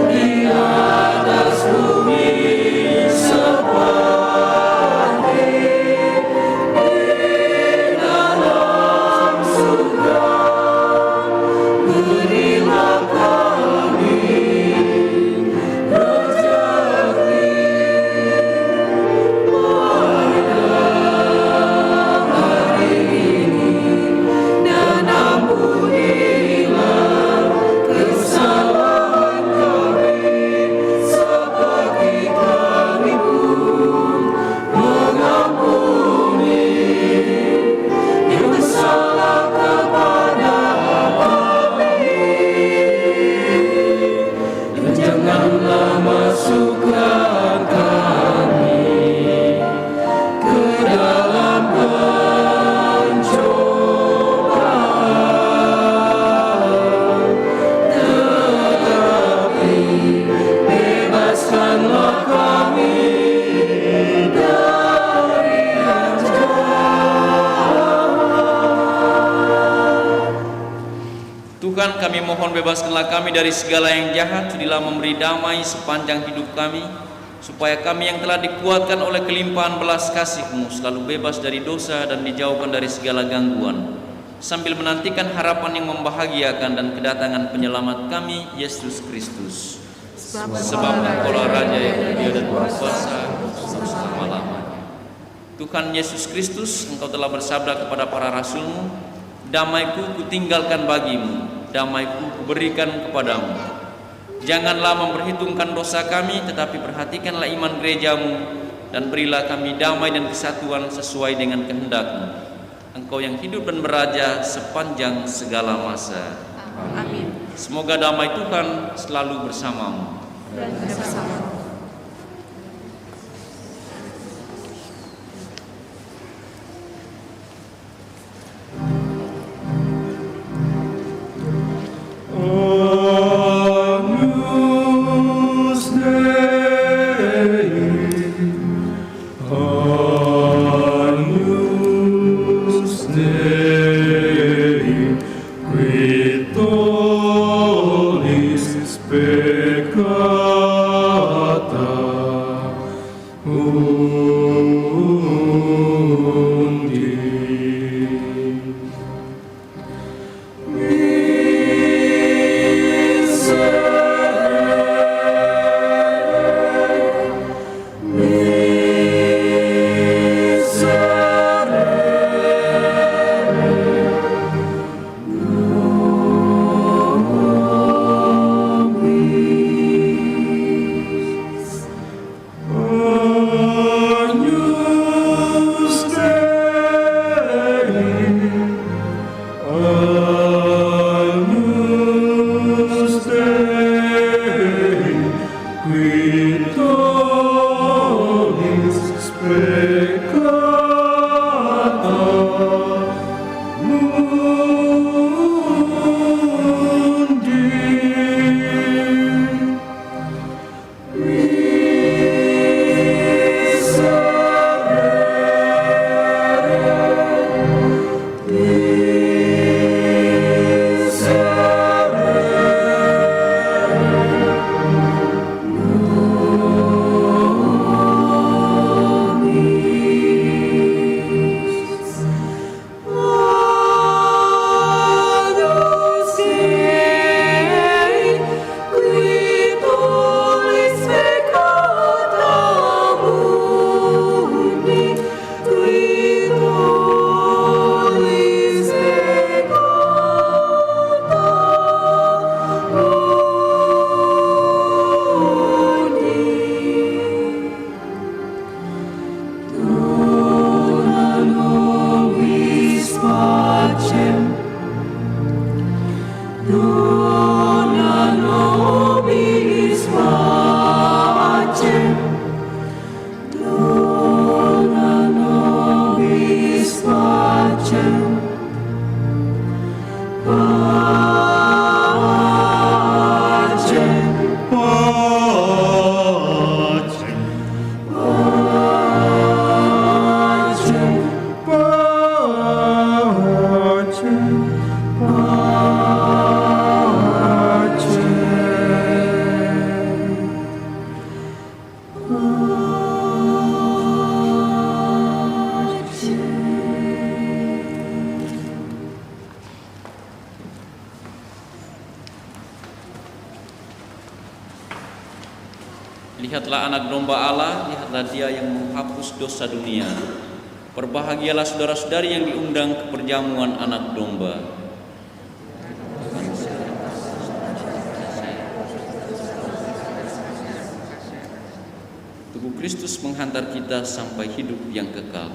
Speaker 10: di atas bumi
Speaker 5: Tuhan, kami mohon bebaskanlah kami dari segala yang jahat, sudilah memberi damai sepanjang hidup kami, supaya kami yang telah dikuatkan oleh kelimpahan belas kasih-Mu selalu bebas dari dosa dan dijauhkan dari segala gangguan, sambil menantikan harapan yang membahagiakan dan kedatangan penyelamat kami, Yesus Kristus. Sebab Engkaulah Raja yang mulia dan berkuasa selama-lamanya. Tuhan Yesus Kristus, Engkau telah bersabda kepada para rasul-Mu, damai-Ku kutinggalkan bagi-Mu, damai-Ku kuberikan kepadamu. Janganlah memperhitungkan dosa kami, tetapi perhatikanlah iman gereja-Mu, dan berilah kami damai dan kesatuan sesuai dengan kehendak-Mu. Engkau yang hidup dan beraja sepanjang segala masa.
Speaker 4: Amin.
Speaker 5: Semoga damai Tuhan selalu bersamamu.
Speaker 4: Dan bersama.
Speaker 5: Lihatlah anak domba Allah, lihatlah dia yang menghapus dosa dunia. Berbahagialah saudara-saudari yang diundang ke perjamuan anak domba. Tubuh Kristus menghantar kita sampai hidup yang kekal.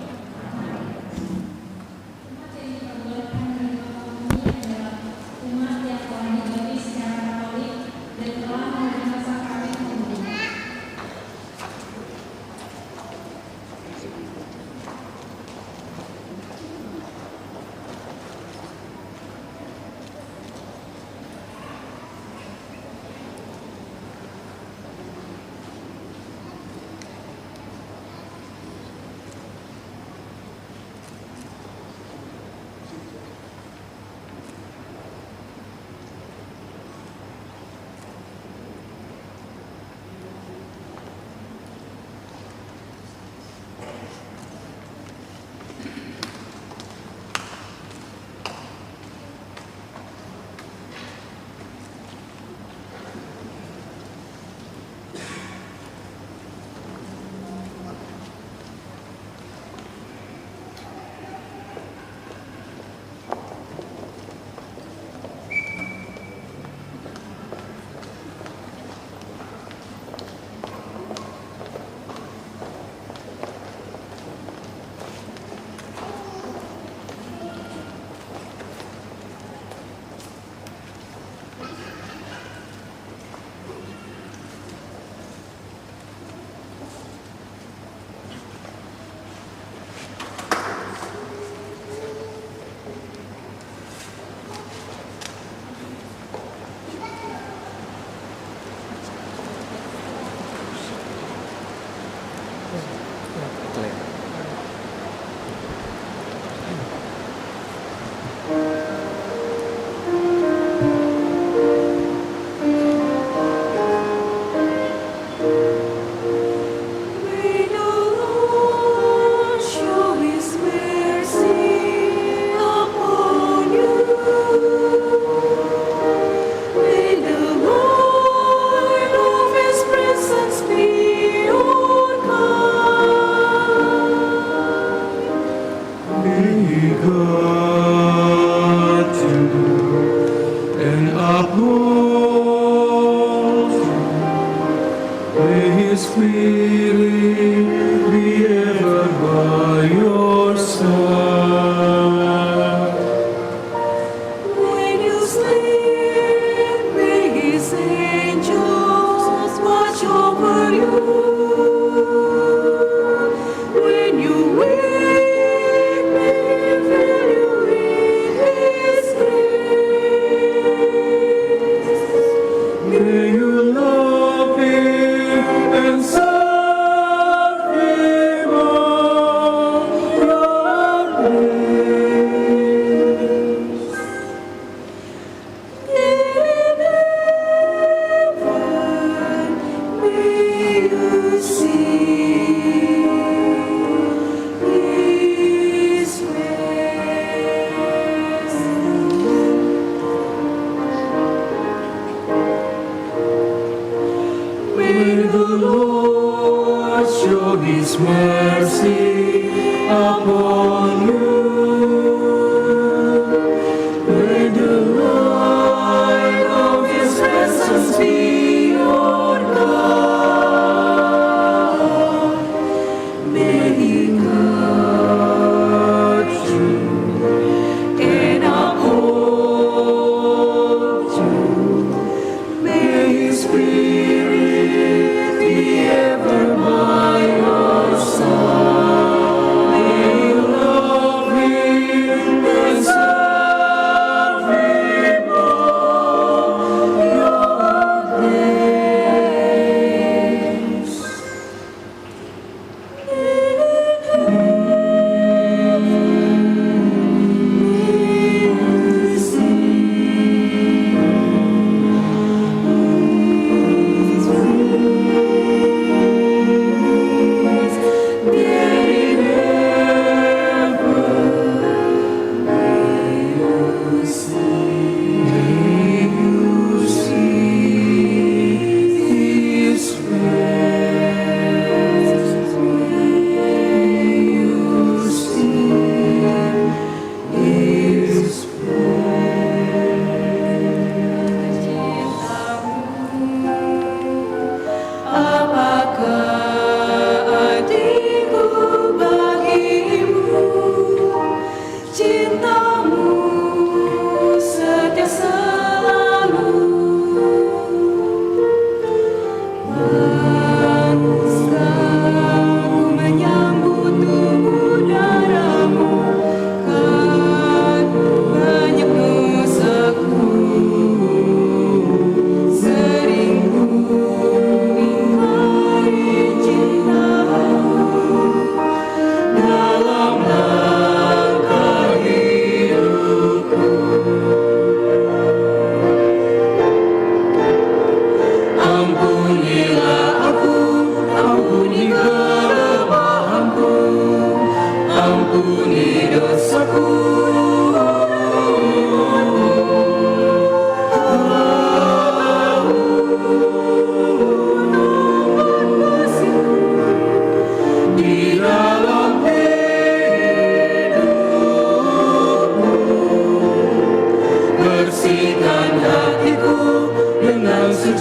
Speaker 10: Ever by your side, may you love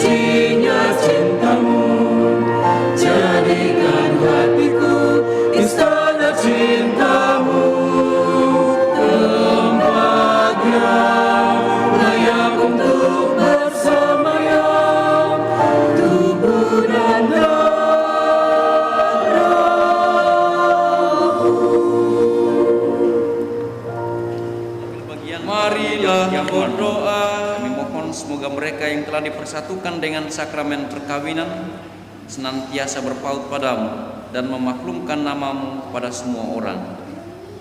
Speaker 10: sucinya cintamu, jadikan hatiku istana cintamu, tempat yang layak untuk bersemayam, tubuh dan
Speaker 5: marilah berdoa. Kami mohon semoga mereka yang telah dipersatukan dengan sakramen perkawinan senantiasa berpaut padamu dan memaklumkan namamu pada semua orang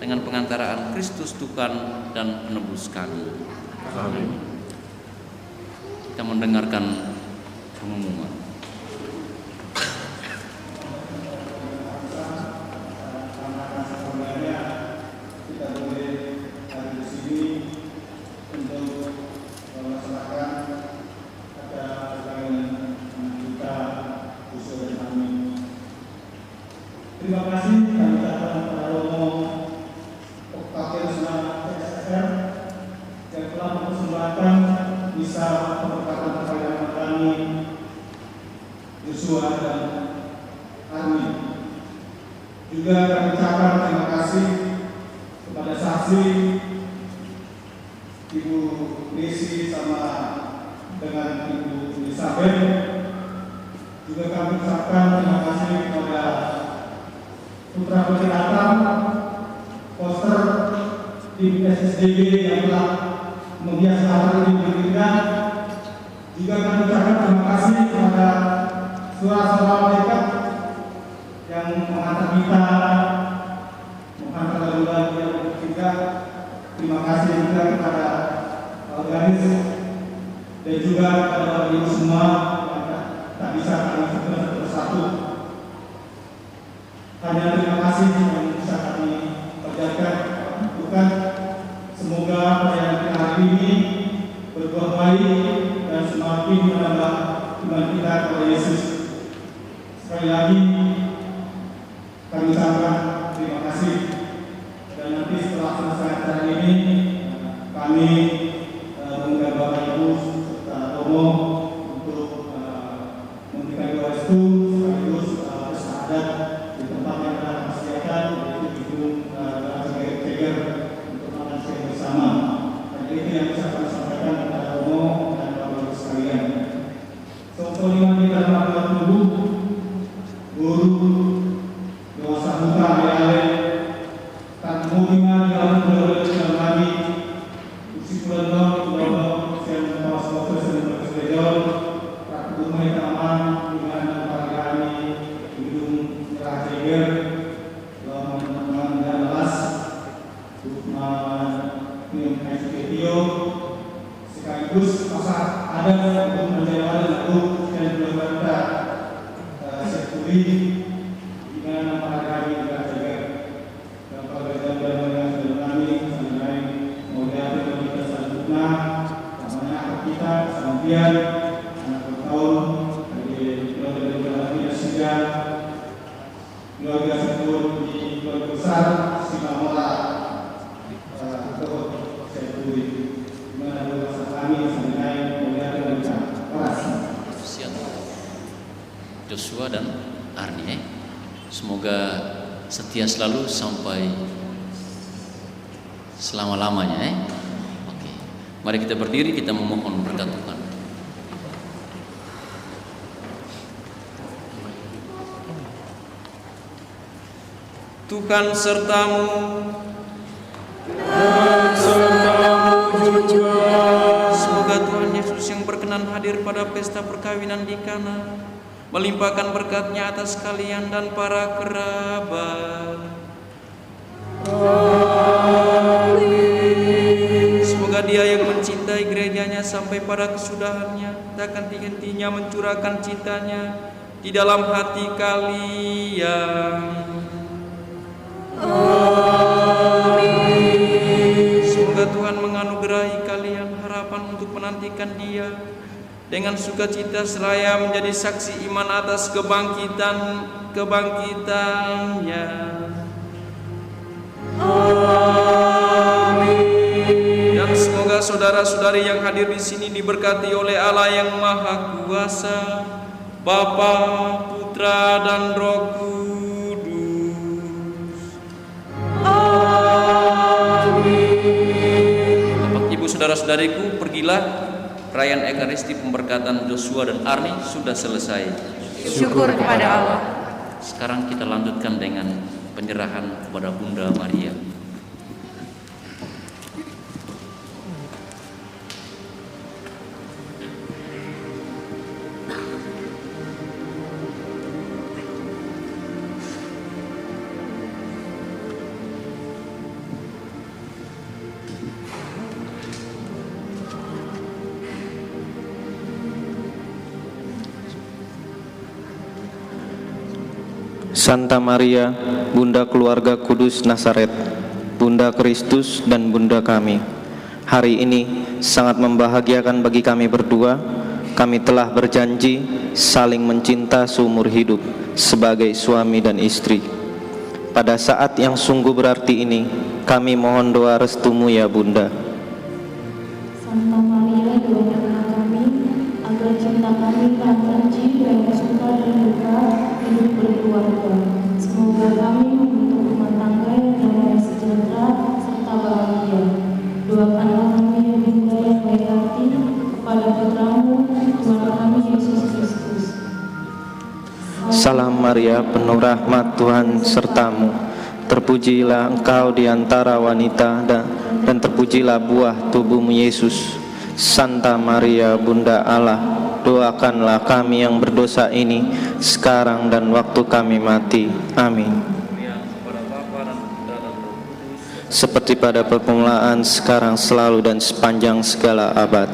Speaker 5: dengan pengantaraan Kristus Tuhan dan penebus kami.
Speaker 6: Amin.
Speaker 5: Kita mendengarkan pengumuman.
Speaker 11: Terima kasih kami ucapkan kepada Romo Wakil Senat SSR yang telah mempersembahkan misa keberkatan perkawinan kami Joshua dan Armi. Juga kami ucapkan terima kasih kepada saksi Ibu Desi sama dengan Ibu Elizabeth. Juga kami ucapkan terima kasih kepada Putra Putri Atam, poster tim SSDB yang telah menghias acara ini berdirikan. Juga kami ucapkan terima kasih kepada saudara-saudara mereka yang mengantar kita, mengantar lagu-lagu yang juga. Terima kasih juga kepada organis dan juga kepada ibu semua yang tak bisa kami sebutkan satu persatu. Hanya terima kasih yang bisa kami kerjakan, lakukan. Semoga perayaan kita hari ini berbuah baik dan semakin menambah iman kita kepada Yesus. Sekali lagi kami ucapkan terima kasih. Dan nanti setelah selesai acara ini kami mengundang Bapak Ibu serta Romo untuk memberikan doa restu sekaligus bersyahadat di tempat yang telah disediakan, yaitu gedung Ceger untuk makan siang bersama. Dan itu yang bisa kami sampaikan kepada Romo dan Bapak Ibu sekalian. Sokongan kita dalam tubuh, guru, doa sambutan ayah, tak mungkin dalam berdoa dalam kami, usi bulan Ramadan, siang kawas kawas dan berkesedaran, tak rumah taman dengan para kami gedung Ceger, teman-teman dan las, rumah minum SPTO, sekaligus masa ada untuk menjalankan lagu dan berbeda sekuri dengan para kami Ceger. Kemudian anak bertahun dari keluarga Indonesia, keluarga sebut di keluarga besar Simamora untuk Sepuri, dimana bersama kami sebagai keluarga Indonesia.
Speaker 5: Joshua dan Arnie, semoga setia selalu sampai selama-lamanya. Oke, mari kita berdiri, kita memohon berkat Tuhan. Tuhan sertamu
Speaker 10: dan sertamu juga.
Speaker 5: Semoga Tuhan Yesus yang berkenan hadir pada pesta perkawinan di Kana melimpahkan berkat-Nya atas kalian dan para kerabat. Semoga Dia yang mencintai gerejanya sampai pada kesudahannya takkan henti-hentinya mencurahkan cintanya di dalam hati kalian. Semoga Tuhan menganugerahi kalian harapan untuk menantikan Dia dengan sukacita seraya menjadi saksi iman atas kebangkitannya. Dan semoga saudara-saudari yang hadir di sini diberkati oleh Allah yang Maha Kuasa, Bapa, Putra, dan Roh Kudus.
Speaker 10: Amin.
Speaker 5: Bapak, Ibu, saudara-saudariku, pergilah. Perayaan Ekaristi pemberkatan Joshua dan Arni sudah selesai.
Speaker 4: Syukur kepada Allah.
Speaker 5: Sekarang kita lanjutkan dengan penyerahan kepada Bunda Maria.
Speaker 9: Santa Maria, Bunda Keluarga Kudus Nazaret, Bunda Kristus dan Bunda kami, hari ini sangat membahagiakan bagi kami berdua. Kami telah berjanji saling mencinta seumur hidup sebagai suami dan istri. Pada saat yang sungguh berarti ini, kami mohon doa restumu ya Bunda.
Speaker 8: Santa Maria, doakanlah kami agar cinta kami tak benci dan suka dan duka hidup berkeluarga. Semoga kami membentuk rumah tangga yang damai sejahtera serta bahagia. Doakanlah kami ya Bunda yang baik hati kepada putramu Tuhan kami Yesus Kristus.
Speaker 9: Salam Maria, penuh rahmat Tuhan sertamu. Terpujilah engkau di antara wanita dan terpujilah buah tubuhmu Yesus. Santa Maria, Bunda Allah, doakanlah kami yang berdosa ini sekarang dan waktu kami mati. Amin. Seperti pada permulaan, sekarang, selalu, dan sepanjang segala abad.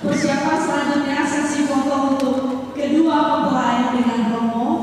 Speaker 7: Persiapan selanjutnya sesi foto untuk kedua mempelai dengan Romo